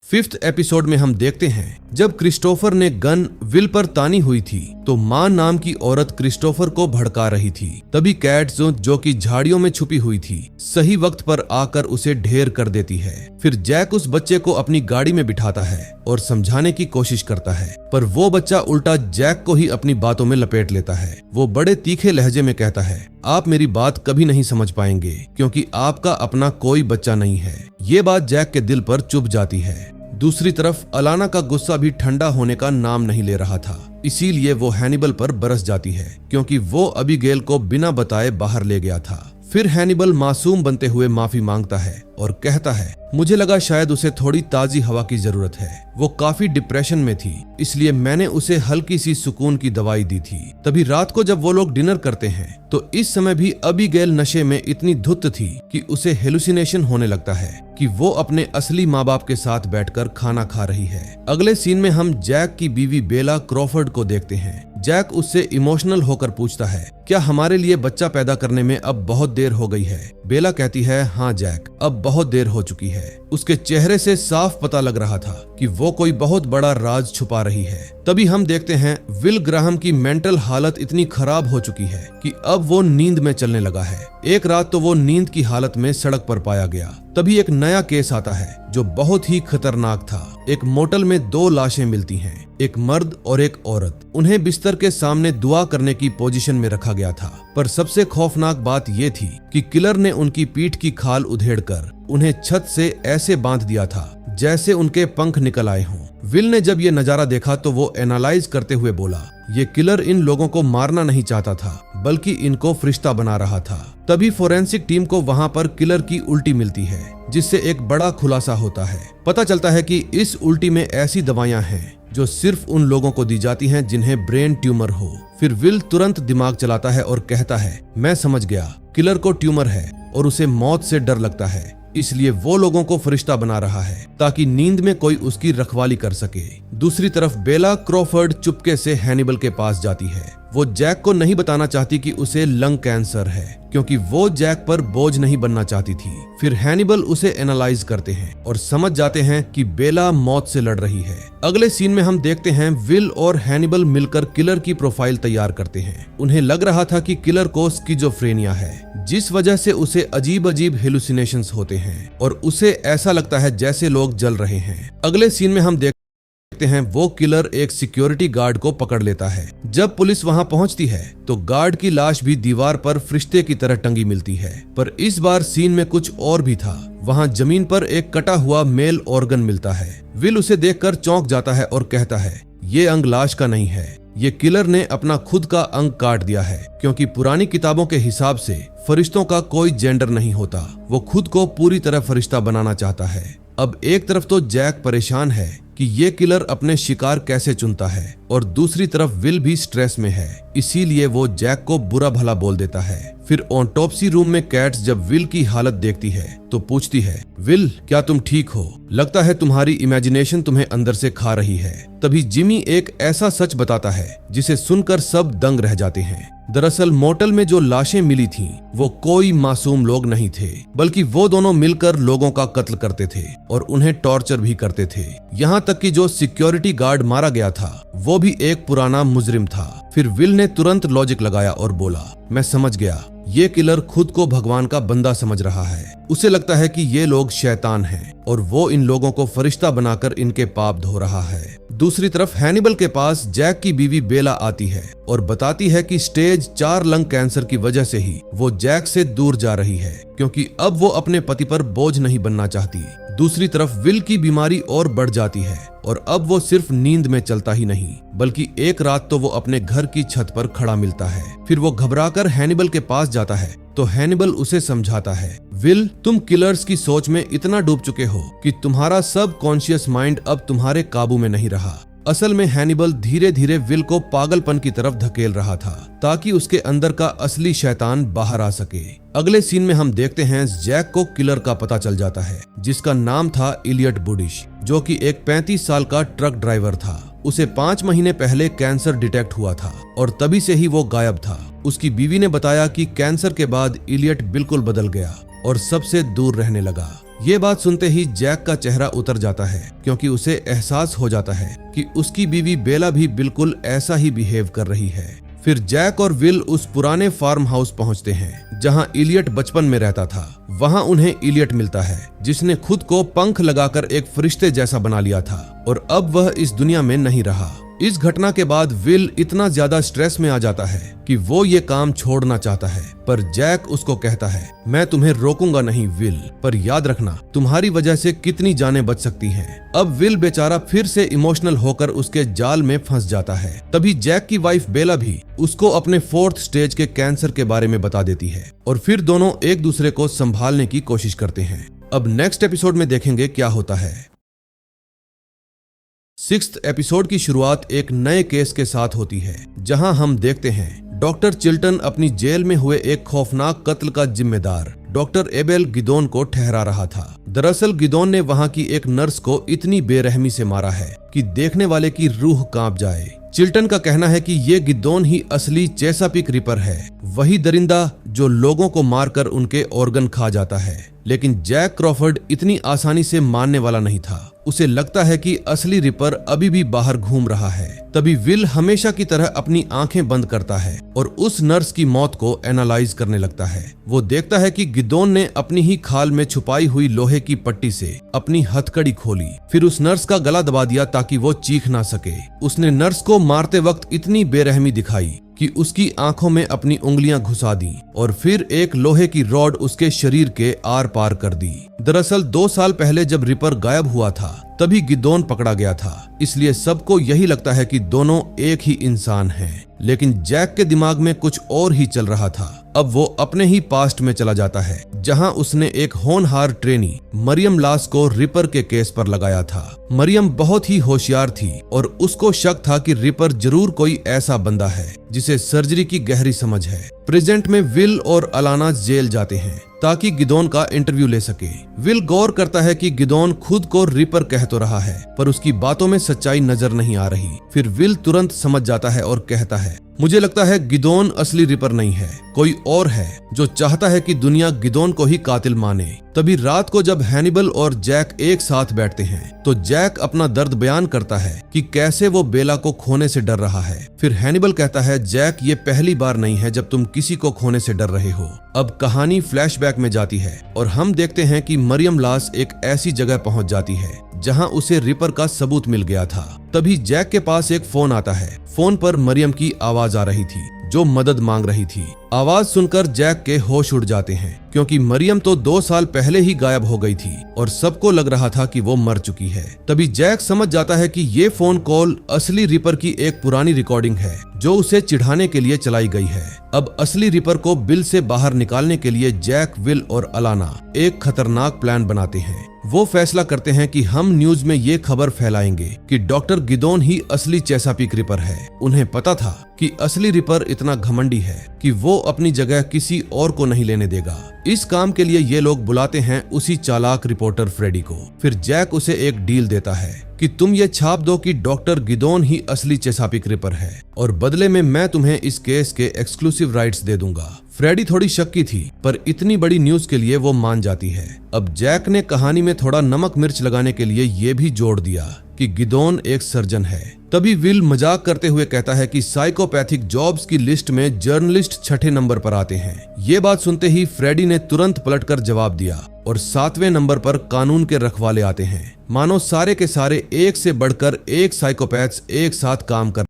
5th एपिसोड में हम देखते हैं जब क्रिस्टोफर ने गन विल पर तानी हुई थी तो मां नाम की औरत क्रिस्टोफर को भड़का रही थी। तभी कैट जो कि झाड़ियों में छुपी हुई थी सही वक्त पर आकर उसे ढेर कर देती है। फिर जैक उस बच्चे को अपनी गाड़ी में बिठाता है और समझाने की कोशिश करता है, पर वो बच्चा उल्टा जैक को ही अपनी बातों में लपेट लेता है। वो बड़े तीखे लहजे में कहता है, आप मेरी बात कभी नहीं समझ पाएंगे क्योंकि आपका अपना कोई बच्चा नहीं है। ये बात जैक के दिल पर चुभ जाती है। दूसरी तरफ अलाना का गुस्सा भी ठंडा होने का नाम नहीं ले रहा था, इसीलिए वो हैनिबल पर बरस जाती है क्योंकि वो अबीगेल को बिना बताए बाहर ले गया था। फिर हैनिबल मासूम बनते हुए माफी मांगता है और कहता है, मुझे लगा शायद उसे थोड़ी ताजी हवा की जरूरत है। वो काफी डिप्रेशन में थी, इसलिए मैंने उसे हल्की सी सुकून की दवाई दी थी। तभी रात को जब वो लोग डिनर करते हैं तो इस समय भी अबीगेल नशे में इतनी धुत थी कि उसे हेलुसिनेशन होने लगता है कि वो अपने असली माँ बाप के साथ बैठकर खाना खा रही है। अगले सीन में हम जैक की बीवी बेला क्रॉफर्ड को देखते हैं। जैक उससे इमोशनल होकर पूछता है, क्या हमारे लिए बच्चा पैदा करने में अब बहुत देर हो गई है? बेला कहती है, हाँ जैक, अब बहुत देर हो चुकी है। उसके चेहरे से साफ पता लग रहा था कि वो कोई बहुत बड़ा राज छुपा रही है। तभी हम देखते हैं विल ग्राहम की मेंटल हालत इतनी खराब हो चुकी है कि अब वो नींद में चलने लगा है। एक रात तो वो नींद की हालत में सड़क पर पाया गया। तभी एक नया केस आता है जो बहुत ही खतरनाक था। एक मोटल में 2 लाशें मिलती हैं, एक मर्द और एक औरत। उन्हें बिस्तर के सामने दुआ करने की पोजीशन में रखा गया था, पर सबसे खौफनाक बात ये थी कि किलर ने उनकी पीठ की खाल उधेड़कर उन्हें छत से ऐसे बांध दिया था जैसे उनके पंख निकल आए हों। विल ने जब ये नजारा देखा तो वो एनालाइज करते हुए बोला, ये किलर इन लोगों को मारना नहीं चाहता था बल्कि इनको फरिश्ता बना रहा था। तभी फोरेंसिक टीम को वहां पर किलर की उल्टी मिलती है जिससे एक बड़ा खुलासा होता है। पता चलता है कि इस उल्टी में ऐसी दवाइयां हैं जो सिर्फ उन लोगों को दी जाती हैं जिन्हें ब्रेन ट्यूमर हो। फिर विल तुरंत दिमाग चलाता है और कहता है, मैं समझ गया, किलर को ट्यूमर है और उसे मौत से डर लगता है, इसलिए वो लोगों को फरिश्ता बना रहा है ताकि नींद में कोई उसकी रखवाली कर सके। दूसरी तरफ बेला क्रॉफर्ड चुपके से हैनिबल के पास जाती है। वो जैक को नहीं बताना चाहती कि उसे लंग कैंसर है क्योंकि वो जैक पर बोझ नहीं बनना चाहती थी। फिर हैनिबल उसे एनालाइज करते हैं और समझ जाते हैं कि बेला मौत से लड़ रही है। अगले सीन में हम देखते हैं विल और हैनिबल मिलकर किलर की प्रोफाइल तैयार करते हैं। उन्हें लग रहा था कि किलर को स्किज़ोफ्रेनिया है, जिस वजह से उसे अजीब अजीब हेलुसिनेशंस होते हैं और उसे ऐसा लगता है जैसे लोग जल रहे हैं। अगले सीन में हम हैं वो किलर एक सिक्योरिटी गार्ड को पकड़ लेता है। जब पुलिस वहां पहुंचती है तो गार्ड की लाश भी दीवार पर फरिश्ते की तरह टंगी मिलती है, पर इस बार सीन में कुछ और भी था। वहां जमीन पर एक कटा हुआ मेल ऑर्गन मिलता है। विल उसे देखकर चौंक जाता है और कहता है, ये अंग लाश का नहीं है, ये किलर ने अपना खुद का अंग काट दिया है, क्योंकि पुरानी किताबों के हिसाब से फरिश्तों का कोई जेंडर नहीं होता। वो खुद को पूरी तरह फरिश्ता बनाना चाहता है। अब एक तरफ तो जैक परेशान है कि ये किलर अपने शिकार कैसे चुनता है, और दूसरी तरफ विल भी स्ट्रेस में है, इसीलिए वो जैक को बुरा भला बोल देता है। फिर ऑटोप्सी रूम में कैट्स जब विल की हालत देखती है तो पूछती है, विल क्या तुम ठीक हो? लगता है तुम्हारी इमेजिनेशन तुम्हें अंदर से खा रही है। तभी जिमी एक ऐसा सच बताता है जिसे सुनकर सब दंग रह जाते हैं। दरअसल मोटल में जो लाशें मिली थीं, वो कोई मासूम लोग नहीं थे, बल्कि वो दोनों मिलकर लोगों का कत्ल करते थे और उन्हें टॉर्चर भी करते थे। यहाँ तक कि जो सिक्योरिटी गार्ड मारा गया था वो भी एक पुराना मुजरिम था। फिर विल ने तुरंत लॉजिक लगाया और बोला, मैं समझ गया, ये किलर खुद को भगवान का बंदा समझ रहा है। उसे लगता है कि ये लोग शैतान हैं और वो इन लोगों को फरिश्ता बनाकर इनके पाप धो रहा है। दूसरी तरफ हैनिबल के पास जैक की बीवी बेला आती है और बताती है कि स्टेज 4 लंग कैंसर की वजह से ही वो जैक से दूर जा रही है, क्योंकि अब वो अपने पति पर बोझ नहीं बनना चाहती। दूसरी तरफ विल की बीमारी और बढ़ जाती है और अब वो सिर्फ नींद में चलता ही नहीं, बल्कि एक रात तो वो अपने घर की छत पर खड़ा मिलता है। फिर वो घबराकर हैनिबल के पास जाता है तो हैनिबल उसे समझाता है, विल तुम किलर्स की सोच में इतना डूब चुके हो कि तुम्हारा सब कॉन्शियस माइंड अब तुम्हारे काबू में नहीं रहा। असल में हैनिबल धीरे धीरे विल को पागलपन की तरफ धकेल रहा था ताकि उसके अंदर का असली शैतान बाहर आ सके। अगले सीन में हम देखते हैं जैक को किलर का पता चल जाता है, जिसका नाम था इलियट बुडिश, जो कि एक 35 साल का ट्रक ड्राइवर था। उसे 5 महीने पहले कैंसर डिटेक्ट हुआ था और तभी से ही वो गायब था। उसकी बीवी ने बताया कि कैंसर के बाद इलियट बिल्कुल बदल गया और सबसे दूर रहने लगा। ये बात सुनते ही जैक का चेहरा उतर जाता है, क्योंकि उसे एहसास हो जाता है कि उसकी बीवी बेला भी बिल्कुल ऐसा ही बिहेव कर रही है। फिर जैक और विल उस पुराने फार्म हाउस पहुंचते हैं जहां इलियट बचपन में रहता था। वहां उन्हें इलियट मिलता है, जिसने खुद को पंख लगाकर एक फरिश्ते जैसा बना लिया था और अब वह इस दुनिया में नहीं रहा। इस घटना के बाद विल इतना ज्यादा स्ट्रेस में आ जाता है कि वो ये काम छोड़ना चाहता है, पर जैक उसको कहता है, मैं तुम्हें रोकूंगा नहीं विल, पर याद रखना तुम्हारी वजह से कितनी जानें बच सकती हैं। अब विल बेचारा फिर से इमोशनल होकर उसके जाल में फंस जाता है। तभी जैक की वाइफ बेला भी उसको अपने 4th स्टेज के कैंसर के बारे में बता देती है और फिर दोनों एक दूसरे को संभालने की कोशिश करते हैं। अब नेक्स्ट एपिसोड में देखेंगे क्या होता है। 6th एपिसोड की शुरुआत एक नए केस के साथ होती है, जहां हम देखते हैं डॉक्टर चिल्टन अपनी जेल में हुए एक खौफनाक कत्ल का जिम्मेदार डॉक्टर एबेल गिदोन को ठहरा रहा था। दरअसल गिदोन ने वहां की एक नर्स को इतनी बेरहमी से मारा है कि देखने वाले की रूह कांप जाए। चिल्टन का कहना है कि ये गिदोन ही असली चेसापिक रिपर है, वही दरिंदा जो लोगों को मारकर उनके ऑर्गन खा जाता है। लेकिन जैक क्रॉफर्ड इतनी आसानी से मानने वाला नहीं था। उसे लगता है कि असली रिपर अभी भी बाहर घूम रहा है। तभी विल हमेशा की तरह अपनी आंखें बंद करता है और उस नर्स की मौत को एनालाइज करने लगता है। वो देखता है कि गिदोन ने अपनी ही खाल में छुपाई हुई लोहे की पट्टी से अपनी हथकड़ी खोली, फिर उस नर्स का गला दबा दिया ताकि वो चीख ना सके। उसने नर्स को मारते वक्त इतनी बेरहमी दिखाई कि उसकी आंखों में अपनी उंगलियां घुसा दी और फिर एक लोहे की रॉड उसके शरीर के आर पार कर दी। दरअसल 2 साल पहले जब रिपर गायब हुआ था तभी गिदोन पकड़ा गया था, इसलिए सबको यही लगता है कि दोनों एक ही इंसान हैं। लेकिन जैक के दिमाग में कुछ और ही चल रहा था। अब वो अपने ही पास्ट में चला जाता है, जहां उसने एक होनहार ट्रेनी मरियम लास को रिपर के केस पर लगाया था। मरियम बहुत ही होशियार थी और उसको शक था कि रिपर जरूर कोई ऐसा बंदा है जिसे सर्जरी की गहरी समझ है। प्रेजेंट में विल और अलाना जेल जाते हैं ताकि गिदोन का इंटरव्यू ले सके। विल गौर करता है कि गिदोन खुद को रिपर कह तो रहा है, पर उसकी बातों में सच्चाई नजर नहीं आ रही। फिर विल तुरंत समझ जाता है और कहता है, मुझे लगता है गिदोन असली रिपर नहीं है, कोई और है जो चाहता है कि दुनिया गिदोन को ही कातिल माने। तभी रात को जब हैनिबल और जैक एक साथ बैठते हैं तो जैक अपना दर्द बयान करता है कि कैसे वो बेला को खोने से डर रहा है। फिर हैनिबल कहता है, जैक ये पहली बार नहीं है जब तुम किसी को खोने से डर रहे हो। अब कहानी फ्लैशबैक में जाती है और हम देखते हैं कि मरियम लास एक ऐसी जगह पहुंच जाती है जहां उसे रिपर का सबूत मिल गया था। तभी जैक के पास एक फोन आता है। फोन पर मरियम की आवाज आ रही थी जो मदद मांग रही थी। आवाज सुनकर जैक के होश उड़ जाते हैं क्योंकि मरियम तो 2 साल पहले ही गायब हो गई थी और सबको लग रहा था कि वो मर चुकी है। तभी जैक समझ जाता है कि ये फोन कॉल असली रिपर की एक पुरानी रिकॉर्डिंग है जो उसे चिढ़ाने के लिए चलाई गई है। अब असली रिपर को बिल से बाहर निकालने के लिए जैक, विल और अलाना एक खतरनाक प्लान बनाते हैं। वो फैसला करते हैं कि हम न्यूज में ये खबर फैलाएंगे कि डॉक्टर गिदोन ही असली चेसापीक रिपर है। उन्हें पता था कि असली रिपर इतना घमंडी है कि वो अपनी जगह किसी और को नहीं लेने देगा। इस काम के लिए ये लोग बुलाते हैं उसी चालाक रिपोर्टर फ्रेडी को। फिर जैक उसे एक डील देता है कि तुम ये छाप दो कि डॉक्टर गिदोन ही असली चेसापीक रिपर है और बदले में मैं तुम्हें इस केस के एक्सक्लूसिव राइट्स दे दूंगा। फ्रेडी थोड़ी शक्की थी पर इतनी बड़ी न्यूज के लिए वो मान जाती है। अब जैक ने कहानी में थोड़ा नमक मिर्च लगाने के लिए ये भी जोड़ दिया कि गिदोन एक सर्जन है। तभी विल मजाक करते हुए कहता है कि साइकोपैथिक जॉब्स की लिस्ट में जर्नलिस्ट 6ठे नंबर पर आते हैं। ये बात सुनते ही फ्रेडी ने तुरंत पलटकर जवाब दिया और 7वें नंबर पर कानून के रखवाले आते हैं। मानो सारे के सारे एक से बढ़कर एक साइकोपैथ्स एक साथ काम कर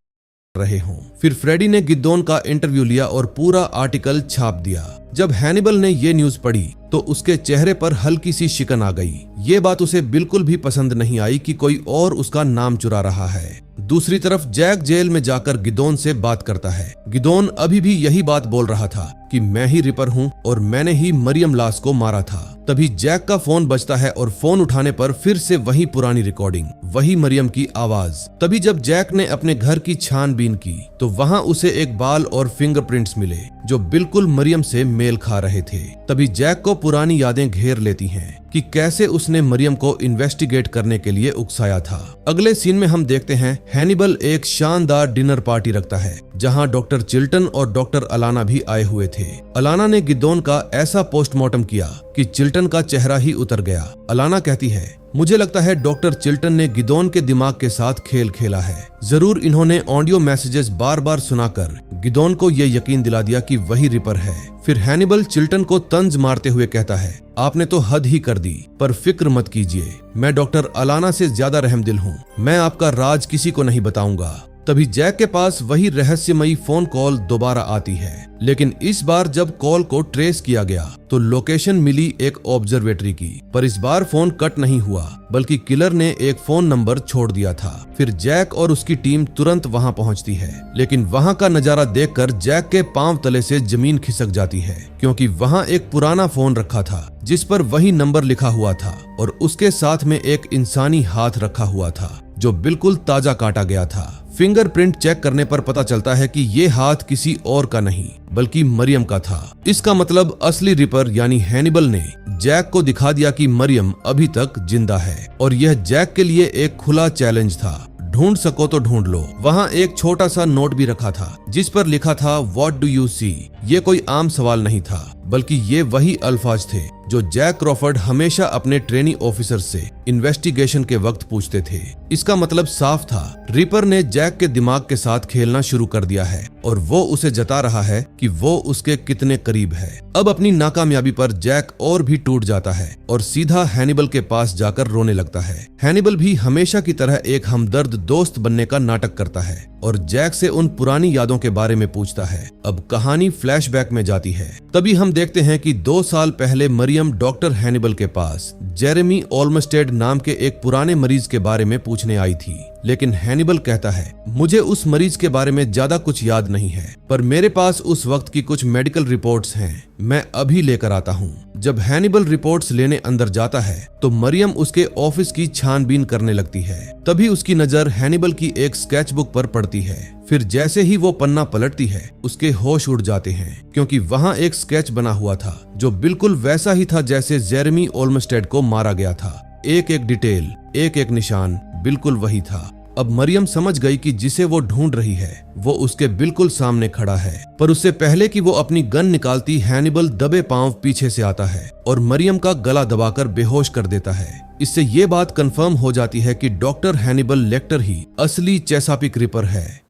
रहे हों। फिर फ्रेडी ने गिदोन का इंटरव्यू लिया और पूरा आर्टिकल छाप दिया। जब हैनिबल ने ये न्यूज पढ़ी तो उसके चेहरे पर हल्की सी शिकन आ गई। ये बात उसे बिल्कुल भी पसंद नहीं आई कि कोई और उसका नाम चुरा रहा है। दूसरी तरफ जैक जेल में जाकर गिदोन से बात करता है। गिदोन अभी भी यही बात बोल रहा था कि मैं ही रिपर हूँ और मैंने ही मरियम लास को मारा था। तभी जैक का फोन बजता है और फोन उठाने पर फिर से वही पुरानी रिकॉर्डिंग, वही मरियम की आवाज। तभी जब जैक ने अपने घर की छानबीन की तो वहाँ उसे एक बाल और फिंगरप्रिंट्स मिले जो बिल्कुल मरियम से मेल खा रहे थे। तभी जैक को पुरानी यादें घेर लेती हैं कि कैसे उसने मरियम को इन्वेस्टिगेट करने के लिए उकसाया था। अगले सीन में हम देखते हैं हैनिबल एक शानदार डिनर पार्टी रखता है जहां डॉक्टर चिल्टन और डॉक्टर अलाना भी आए हुए थे। अलाना ने गिदोन का ऐसा पोस्टमार्टम किया कि चिल्टन का चेहरा ही उतर गया। अलाना कहती है, मुझे लगता है डॉक्टर चिल्टन ने गिदोन के दिमाग के साथ खेल खेला है। जरूर इन्होंने ऑडियो मैसेजेस बार बार सुनाकर गिदोन को यह यकीन दिला दिया कि वही रिपर है। फिर हैनिबल चिल्टन को तंज मारते हुए कहता है, आपने तो हद ही कर दी, पर फिक्र मत कीजिए, मैं डॉक्टर अलाना से ज्यादा रहमदिल हूँ। मैं आपका राज किसी को नहीं बताऊंगा। तभी जैक के पास वही रहस्यमयी फोन कॉल दोबारा आती है, लेकिन इस बार जब कॉल को ट्रेस किया गया तो लोकेशन मिली एक ऑब्जर्वेटरी की। पर इस बार फोन कट नहीं हुआ बल्कि किलर ने एक फोन नंबर छोड़ दिया था। फिर जैक और उसकी टीम तुरंत वहां पहुंचती है, लेकिन वहां का नजारा देखकर जैक के पांव तले से जमीन खिसक जाती है क्योंकि वहां एक पुराना फोन रखा था जिस पर वही नंबर लिखा हुआ था और उसके साथ में एक इंसानी हाथ रखा हुआ था जो बिल्कुल ताजा काटा गया था। फिंगरप्रिंट चेक करने पर पता चलता है कि ये हाथ किसी और का नहीं बल्कि मरियम का था। इसका मतलब असली रिपर यानी हैनिबल ने जैक को दिखा दिया कि मरियम अभी तक जिंदा है और यह जैक के लिए एक खुला चैलेंज था। ढूंढ सको तो ढूंढ लो। वहाँ एक छोटा सा नोट भी रखा था जिस पर लिखा था व्हाट डू यू सी। ये कोई आम सवाल नहीं था बल्कि ये वही अल्फाज थे जो जैक क्रॉफर्ड हमेशा अपने ट्रेनी ऑफिसर से इन्वेस्टिगेशन के वक्त पूछते थे। इसका मतलब साफ था, रिपर ने जैक के दिमाग के साथ खेलना शुरू कर दिया है और वो उसे जता रहा है कि वो उसके कितने करीब है। अब अपनी नाकामयाबी पर जैक और भी टूट जाता है और सीधा हैनिबल के पास जाकर रोने लगता है। हैनिबल भी हमेशा की तरह एक हमदर्द दोस्त बनने का नाटक करता है और जैक से उन पुरानी यादों के बारे में पूछता है। अब कहानी फ्लैशबैक में जाती है। तभी हम देखते हैं कि 2 साल पहले मरियम डॉक्टर हैनिबल के पास जेरेमी ओल्मस्टेड नाम के एक पुराने मरीज के बारे में पूछने आई थी, लेकिन हैनिबल कहता है, मुझे उस मरीज के बारे में ज्यादा कुछ याद नहीं है, पर मेरे पास उस वक्त की कुछ मेडिकल रिपोर्ट्स हैं, मैं अभी लेकर आता हूँ। जब हैनिबल रिपोर्ट्स लेने अंदर जाता है तो मरियम उसके ऑफिस की छानबीन करने लगती है। तभी उसकी नजर हैनिबल की एक स्केचबुक पर पड़ती है। फिर जैसे ही वो पन्ना पलटती है उसके होश उड़ जाते हैं क्योंकि वहाँ एक स्केच बना हुआ था जो बिल्कुल वैसा ही था जैसे जेरेमी ओल्मस्टेड को मारा गया था। एक एक डिटेल, एक एक निशान बिल्कुल वही था। अब मरियम समझ गई कि जिसे वो ढूंढ रही है वो उसके बिल्कुल सामने खड़ा है, पर उससे पहले कि वो अपनी गन निकालती हैनिबल दबे पांव पीछे से आता है और मरियम का गला दबाकर बेहोश कर देता है। इससे ये बात कंफर्म हो जाती है कि डॉक्टर हैनिबल लेक्टर ही असली चेसापीक रिपर है।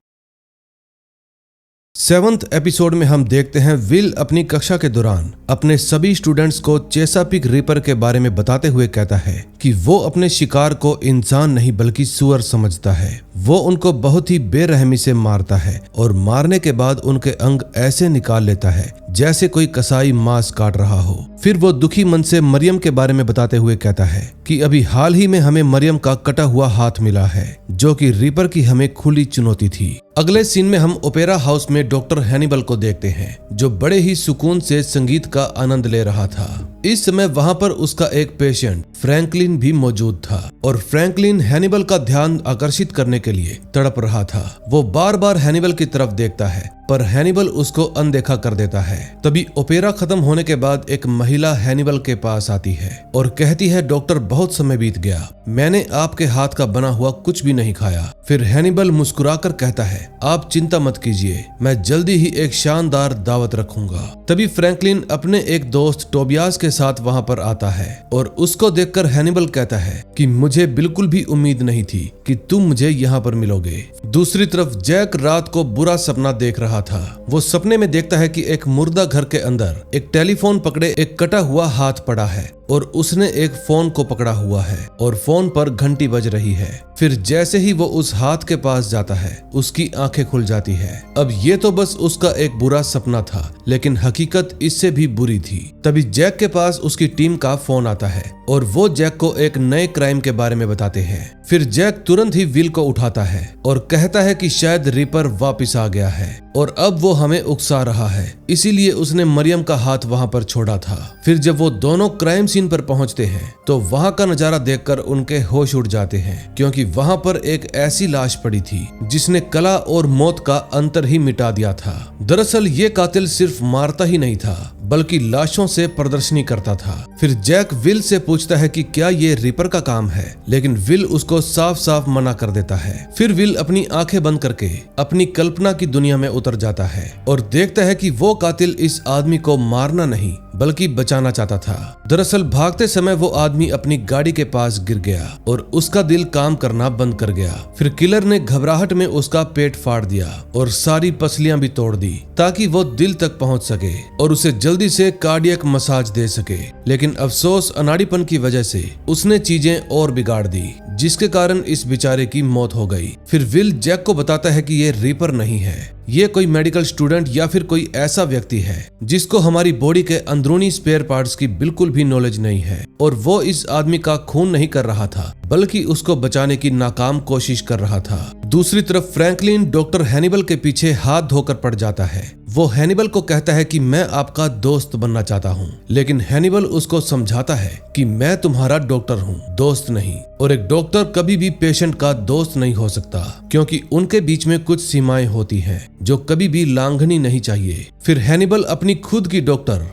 7th एपिसोड में हम देखते हैं विल अपनी कक्षा के दौरान अपने सभी स्टूडेंट्स को चेसापीक रिपर के बारे में बताते हुए कहता है कि वो अपने शिकार को इंसान नहीं बल्कि सुअर समझता है। वो उनको बहुत ही बेरहमी से मारता है और मारने के बाद उनके अंग ऐसे निकाल लेता है जैसे कोई कसाई मांस काट रहा हो। फिर वो दुखी मन से मरियम के बारे में बताते हुए कहता है कि अभी हाल ही में हमें मरियम का कटा हुआ हाथ मिला है, जो कि रीपर की हमें खुली चुनौती थी। अगले सीन में हम ओपेरा हाउस में डॉक्टर हैनिबल को देखते हैं, जो बड़े ही सुकून से संगीत का आनंद ले रहा था। इस समय वहां पर उसका एक पेशेंट फ्रैंकलिन भी मौजूद था और फ्रैंकलिन हैनिबल का ध्यान आकर्षित करने के लिए तड़प रहा था। वो बार बार हैनिबल की तरफ देखता है पर हैनिबल उसको अनदेखा कर देता है। तभी ओपेरा खत्म होने के बाद एक महिला हैनिबल के पास आती है और कहती है, डॉक्टर बहुत समय बीत गया, मैंने आपके हाथ का बना हुआ कुछ भी नहीं खाया। फिर हैनिबल मुस्कुराकर कहता है, आप चिंता मत कीजिए, मैं जल्दी ही एक शानदार दावत रखूंगा। तभी फ्रैंकलिन अपने एक दोस्त टोबियास के साथ वहां पर आता है और उसको देखकर हैनिबल कहता है कि मुझे बिल्कुल भी उम्मीद नहीं थी कि तुम मुझे यहाँ पर मिलोगे। दूसरी तरफ जैक रात को बुरा सपना देख रहा था। वो सपने में देखता है कि एक मुर्दा घर के अंदर एक टेलीफोन पकड़े एक कटा हुआ हाथ पड़ा है और उसने एक फोन को पकड़ा हुआ है और फोन पर घंटी बज रही है। फिर जैसे ही वो उस हाथ के पास जाता है, उसकी आंखें खुल जाती है। अब ये तो बस उसका एक बुरा सपना था, लेकिन हकीकत इससे भी बुरी थी। तभी जैक के पास उसकी टीम का फोन आता है और वो जैक को एक नए क्राइम के बारे में बताते हैं। फिर जैक तुरंत ही विल को उठाता है और कहता है कि शायद रीपर वापिस आ गया है और अब वो हमें उकसा रहा है, इसीलिए उसने मरियम का हाथ वहां पर छोड़ा था। फिर जब वो दोनों क्राइम सीन पर पहुंचते हैं तो वहां का नजारा देखकर उनके होश उड़ जाते हैं, क्योंकि वहां पर एक ऐसी लाश पड़ी थी जिसने कला और मौत का अंतर ही मिटा दिया था। दरअसल ये कातिल सिर्फ मारता ही नहीं था बल्कि लाशों से प्रदर्शनी करता था। फिर जैक विल से पूछता है कि क्या ये रीपर का काम है, लेकिन विल उसको साफ साफ मना कर देता है। फिर विल अपनी आंखें बंद करके अपनी कल्पना की दुनिया में उतर जाता है और देखता है कि वो कातिल इस आदमी को मारना नहीं बल्कि बचाना चाहता था। दरअसल भागते समय वो आदमी अपनी गाड़ी के पास गिर गया और उसका दिल काम करना बंद कर गया। फिर किलर ने घबराहट में उसका पेट फाड़ दिया और सारी पसलियां भी तोड़ दी ताकि वो दिल तक पहुंच सके और उसे जल्दी से कार्डियक मसाज दे सके। लेकिन अफसोस अनाड़ीपन की वजह से उसने चीजें और बिगाड़ दी, जिसके कारण इस बेचारे की मौत हो गई। फिर विल जैक को बताता है कि ये रीपर नहीं है, ये कोई मेडिकल स्टूडेंट या फिर कोई ऐसा व्यक्ति है जिसको हमारी बॉडी के अंदरूनी स्पेयर पार्ट्स की बिल्कुल भी नॉलेज नहीं है और वो इस आदमी का खून नहीं कर रहा था बल्कि उसको बचाने की नाकाम कोशिश कर रहा था। दूसरी तरफ फ्रैंकलिन डॉक्टर हैनिबल के पीछे हाथ धोकर पड़ जाता है। वो हैनिबल को कहता है कि मैं आपका दोस्त बनना चाहता हूँ, लेकिन हैनिबल उसको समझाता है कि मैं तुम्हारा डॉक्टर हूँ, दोस्त नहीं, और एक डॉक्टर कभी भी पेशेंट का दोस्त नहीं हो सकता क्योंकि उनके बीच में कुछ सीमाएं होती हैं जो कभी भी लांघनी नहीं चाहिए। फिर हैनिबल अपनी खुद की डॉक्टर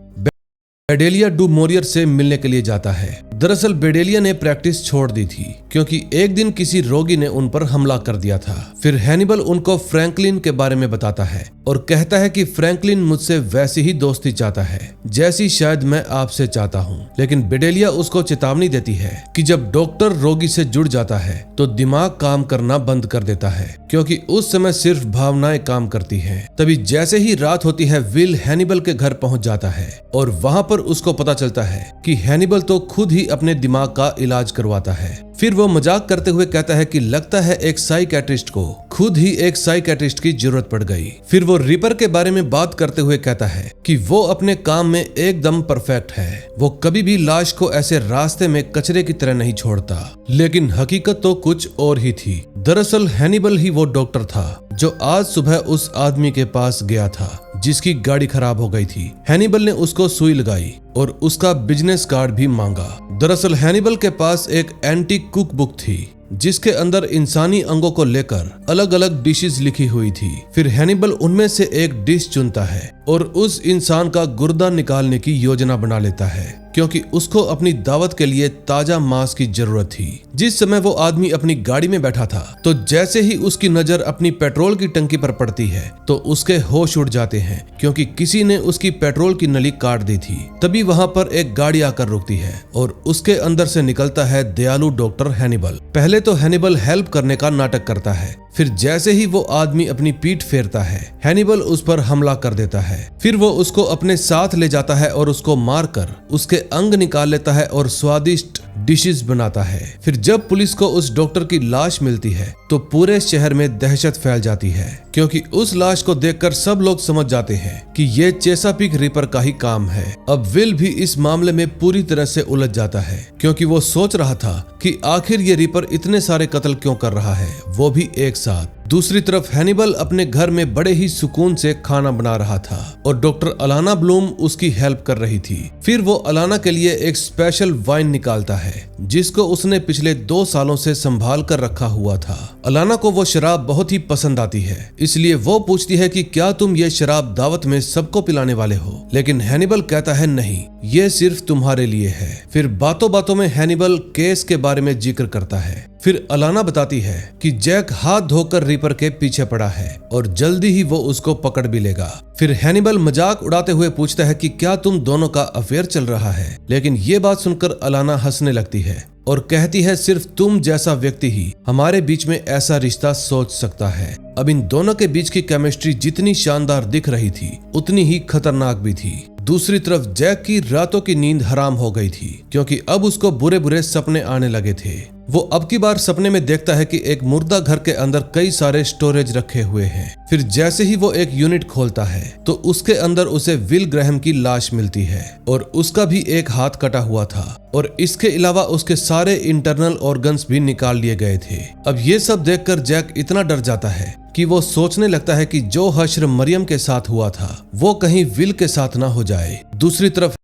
बेडेलिया डू मोरियर से मिलने के लिए जाता है। दरअसल बेडेलिया ने प्रैक्टिस छोड़ दी थी क्योंकि एक दिन किसी रोगी ने उन पर हमला कर दिया था। फिर हैनिबल उनको फ्रैंकलिन के बारे में बताता है और कहता है कि फ्रैंकलिन मुझसे वैसी ही दोस्ती चाहता है जैसी शायद मैं आपसे चाहता हूँ। लेकिन बेडेलिया उसको चेतावनी देती है कि जब डॉक्टर रोगी से जुड़ जाता है तो दिमाग काम करना बंद कर देता है क्योंकि उस समय सिर्फ भावनाएं काम करती हैं। तभी जैसे ही रात होती है, विल हैनिबल के घर पहुंच जाता है और वहां पर उसको पता चलता है कि हैनिबल तो खुद ही अपने दिमाग का इलाज करवाता है। फिर वो मजाक करते हुए कहता है कि लगता है एक साइकियाट्रिस्ट को खुद ही एक साइकियाट्रिस्ट की जरूरत पड़ गई। फिर वो रीपर के बारे में बात करते हुए कहता है कि वो अपने काम में एकदम परफेक्ट है, वो कभी भी लाश को ऐसे रास्ते में कचरे की तरह नहीं छोड़ता। लेकिन हकीकत तो कुछ और ही थी। दरअसल हैनिबल ही वो डॉक्टर था जो आज सुबह उस आदमी के पास गया था जिसकी गाड़ी खराब हो गई थी। हैनिबल ने उसको सुई लगाई और उसका बिजनेस कार्ड भी मांगा। दरअसल हैनिबल के पास एक एंटीक कुक बुक थी जिसके अंदर इंसानी अंगों को लेकर अलग अलग डिशेस लिखी हुई थी। फिर हैनिबल उनमें से एक डिश चुनता है और उस इंसान का गुर्दा निकालने की योजना बना लेता है क्योंकि उसको अपनी दावत के लिए ताजा मांस की जरूरत थी। जिस समय वो आदमी अपनी गाड़ी में बैठा था तो जैसे ही उसकी नजर अपनी पेट्रोल की टंकी पर पड़ती है तो उसके होश उड़ जाते हैं क्योंकि किसी ने उसकी पेट्रोल की नली काट दी थी। तभी वहां पर एक गाड़ी आकर रुकती है और उसके अंदर से निकलता है दयालु डॉक्टर हैनिबल। पहले तो हैनिबल हेल्प करने का नाटक करता है, फिर जैसे ही वो आदमी अपनी पीठ फेरता है, हैनिबल उस पर हमला कर देता है। फिर वो उसको अपने साथ ले जाता है और उसको मारकर उसके अंग निकाल लेता है और स्वादिष्ट डिशेस बनाता है। फिर जब पुलिस को उस डॉक्टर की लाश मिलती है तो पूरे शहर में दहशत फैल जाती है, क्योंकि उस लाश को देखकर सब लोग समझ जाते हैं कि ये चेसापीक रिपर का ही काम है। अब विल भी इस मामले में पूरी तरह से उलझ जाता है, क्योंकि वो सोच रहा था कि आखिर ये रिपर इतने सारे कत्ल क्यों कर रहा है, वो भी एक साथ। दूसरी तरफ हैनिबल अपने घर में बड़े ही सुकून से खाना बना रहा था और डॉक्टर अलाना ब्लूम उसकी हेल्प कर रही थी। फिर वो अलाना के लिए एक स्पेशल वाइन निकालता है जिसको उसने पिछले 2 सालों से संभाल कर रखा हुआ था। अलाना को वो शराब बहुत ही पसंद आती है, इसलिए वो पूछती है कि क्या तुम ये शराब दावत में सबको पिलाने वाले हो, लेकिन हैनिबल कहता है नहीं, ये सिर्फ तुम्हारे लिए है। फिर बातों बातों में हैनिबल केस के बारे में जिक्र करता है। फिर अलाना बताती है कि जैक हाथ धोकर रिपर के पीछे पड़ा है और जल्दी ही वो उसको पकड़ भी लेगा। फिर हैनिबल मजाक उड़ाते हुए पूछता है कि क्या तुम दोनों का अफेयर चल रहा है, लेकिन ये बात सुनकर अलाना हंसने लगती है और कहती है सिर्फ तुम जैसा व्यक्ति ही हमारे बीच में ऐसा रिश्ता सोच सकता है। अब इन दोनों के बीच की केमिस्ट्री जितनी शानदार दिख रही थी उतनी ही खतरनाक भी थी। दूसरी तरफ जैक की रातों की नींद हराम हो गई थी, क्योंकि अब उसको बुरे बुरे सपने आने लगे थे। वो अब की बार सपने में देखता है कि एक मुर्दा घर के अंदर कई सारे स्टोरेज रखे हुए हैं। फिर जैसे ही वो एक यूनिट खोलता है तो उसके अंदर उसे विल ग्रैहम की लाश मिलती है और उसका भी एक हाथ कटा हुआ था और इसके अलावा उसके सारे इंटरनल ऑर्गन्स भी निकाल लिए गए थे। अब ये सब देखकर जैक इतना डर जाता है कि वो सोचने लगता है कि जो हश्र मरियम के साथ हुआ था वो कहीं विल के साथ ना हो जाए। दूसरी तरफ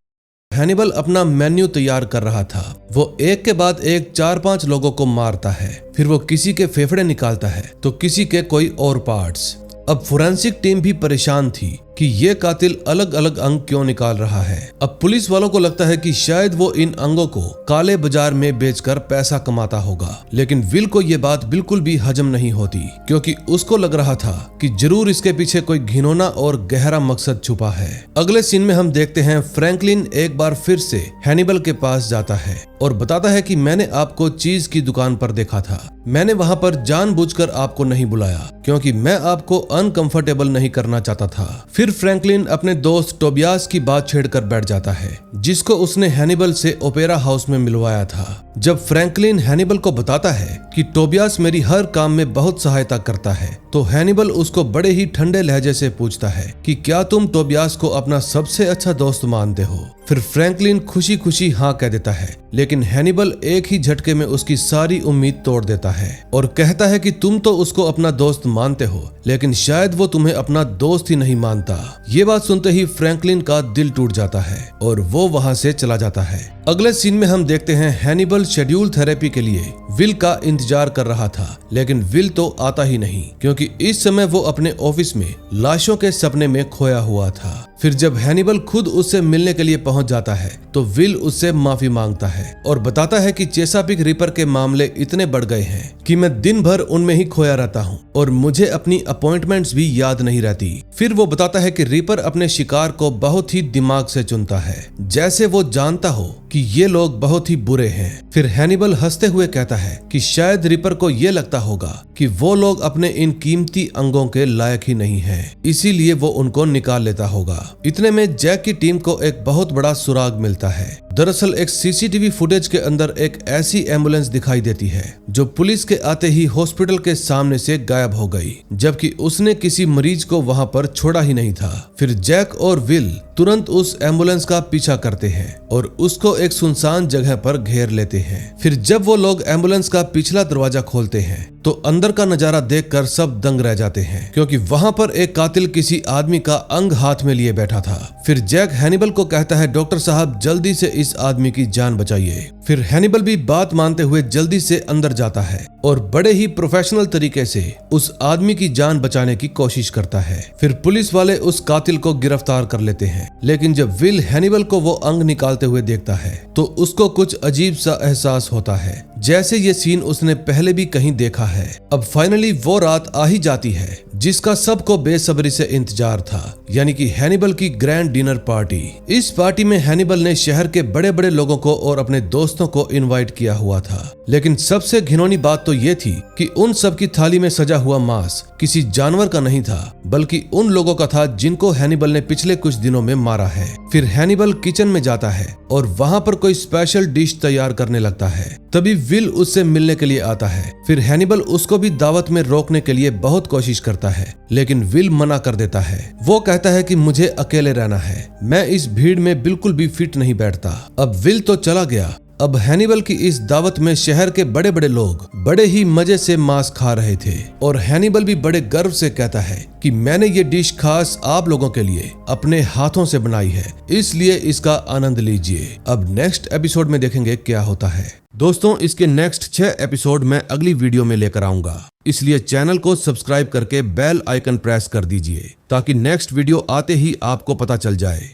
हैनिबल अपना मेन्यू तैयार कर रहा था। वो एक के बाद एक 4-5 लोगों को मारता है, फिर वो किसी के फेफड़े निकालता है तो किसी के कोई और पार्ट्स। अब फोरेंसिक टीम भी परेशान थी कि ये कातिल अलग अलग अंग क्यों निकाल रहा है। अब पुलिस वालों को लगता है कि शायद वो इन अंगों को काले बाजार में बेचकर पैसा कमाता होगा, लेकिन विल को ये बात बिल्कुल भी हजम नहीं होती, क्योंकि उसको लग रहा था कि जरूर इसके पीछे कोई घिनौना और गहरा मकसद छुपा है। अगले सीन में हम देखते हैं फ्रैंकलिन एक बार फिर से हैनिबल के पास जाता है और बताता है कि मैंने आपको चीज की दुकान पर देखा था। मैंने वहां पर जानबूझकर आपको नहीं बुलाया क्योंकि मैं आपको अनकंफर्टेबल नहीं करना चाहता था। फिर फ्रैंकलिन अपने दोस्त टोबियास की बात छेड़कर बैठ जाता है, जिसको उसने हैनिबल से ओपेरा हाउस में मिलवाया था। जब फ्रैंकलिन हैनिबल को बताता है कि टोबियास मेरी हर काम में बहुत सहायता करता है, तो हैनिबल उसको बड़े ही ठंडे लहजे से पूछता है कि क्या तुम टोबियास को अपना सबसे अच्छा दोस्त मानते हो। फिर फ्रैंकलिन खुशी खुशी हाँ कह देता है, लेकिन हैनिबल एक ही झटके में उसकी सारी उम्मीद तोड़ देता है और कहता है कि तुम तो उसको अपना दोस्त मानते हो, लेकिन शायद वो तुम्हें अपना दोस्त ही नहीं मानता। ये बात सुनते ही फ्रैंकलिन का दिल टूट जाता है और वो वहां से चला जाता है। अगले सीन में हम देखते हैं हैनिबल शेड्यूल थेरेपी के लिए विल का इंतजार कर रहा था, लेकिन विल तो आता ही नहीं, क्योंकि इस समय वो अपने ऑफिस में लाशों के सपने में खोया हुआ था। फिर जब हैनिबल खुद उससे मिलने के लिए पहुंच जाता है तो विल उससे माफी मांगता है और बताता है कि चेसापीक रिपर के मामले इतने बढ़ गए हैं कि मैं दिन भर उनमें ही खोया रहता हूं और मुझे अपनी अपॉइंटमेंट्स भी याद नहीं रहती। फिर वो बताता है कि रिपर अपने शिकार को बहुत ही दिमाग से चुनता है, जैसे वो जानता हो कि ये लोग बहुत ही बुरे हैं। फिर हैनिबल हंसते हुए कहता है कि शायद रिपर को ये लगता होगा कि वो लोग अपने इन कीमती अंगों के लायक ही नहीं हैं, इसीलिए वो उनको निकाल लेता होगा। इतने में जैक की टीम को एक बहुत बड़ा सुराग मिलता है। दरअसल एक सीसीटीवी फुटेज के अंदर एक ऐसी एम्बुलेंस दिखाई देती है जो पुलिस के आते ही हॉस्पिटल के सामने से गायब हो गई, जबकि उसने किसी मरीज को वहां पर छोड़ा ही नहीं था। फिर जैक और विल तुरंत उस एम्बुलेंस का पीछा करते हैं और उसको एक सुनसान जगह पर घेर लेते हैं। फिर जब वो लोग एम्बुलेंस का पिछला दरवाजा खोलते हैं तो अंदर का नजारा देखकर सब दंग रह जाते हैं, क्योंकि वहां पर एक कातिल किसी आदमी का अंग हाथ में लिए बैठा था। फिर जैक हैनिबल को कहता है, डॉक्टर साहब जल्दी से इस आदमी की जान बचाइए। फिर हैनिबल भी बात मानते हुए जल्दी से अंदर जाता है और बड़े ही प्रोफेशनल तरीके से उस आदमी की जान बचाने की कोशिश करता है। फिर पुलिस वाले उस कातिल को गिरफ्तार कर लेते हैं, लेकिन जब विल हैनिबल को वो अंग निकालते हुए देखता है तो उसको कुछ अजीब सा एहसास होता है, जैसे ये सीन उसने पहले भी कहीं देखा है। अब फाइनली वो रात आ ही जाती है जिसका सबको बेसब्री से इंतजार था, यानी कि हैनिबल की ग्रैंड डिनर पार्टी। इस पार्टी में हैनिबल ने शहर के बड़े बड़े लोगों को और अपने दोस्तों को इनवाइट किया हुआ था, लेकिन सबसे घिनौनी बात तो ये थी कि उन सब की थाली में सजा हुआ मांस किसी जानवर का नहीं था, बल्कि उन लोगों का था जिनको हैनिबल ने पिछले कुछ दिनों में मारा है। फिर हैनिबल किचन में जाता है और वहाँ पर कोई स्पेशल डिश तैयार करने लगता है। तभी विल उससे मिलने के लिए आता है। फिर हैनिबल उसको भी दावत में रोकने के लिए बहुत कोशिश करता है, लेकिन विल मना कर देता है। वो कहता है कि मुझे अकेले रहना है, मैं इस भीड़ में बिल्कुल भी फिट नहीं बैठता। अब विल तो चला गया। अब हैनिबल की इस दावत में शहर के बड़े बड़े लोग बड़े ही मजे से मांस खा रहे थे और हैनिबल भी बड़े गर्व से कहता है कि मैंने ये डिश खास आप लोगों के लिए अपने हाथों से बनाई है, इसलिए इसका आनंद लीजिए। अब नेक्स्ट एपिसोड में देखेंगे क्या होता है। दोस्तों, इसके नेक्स्ट 6 एपिसोड मैं अगली वीडियो में लेकर आऊंगा, इसलिए चैनल को सब्सक्राइब करके बेल आइकन प्रेस कर दीजिए ताकि नेक्स्ट वीडियो आते ही आपको पता चल जाए।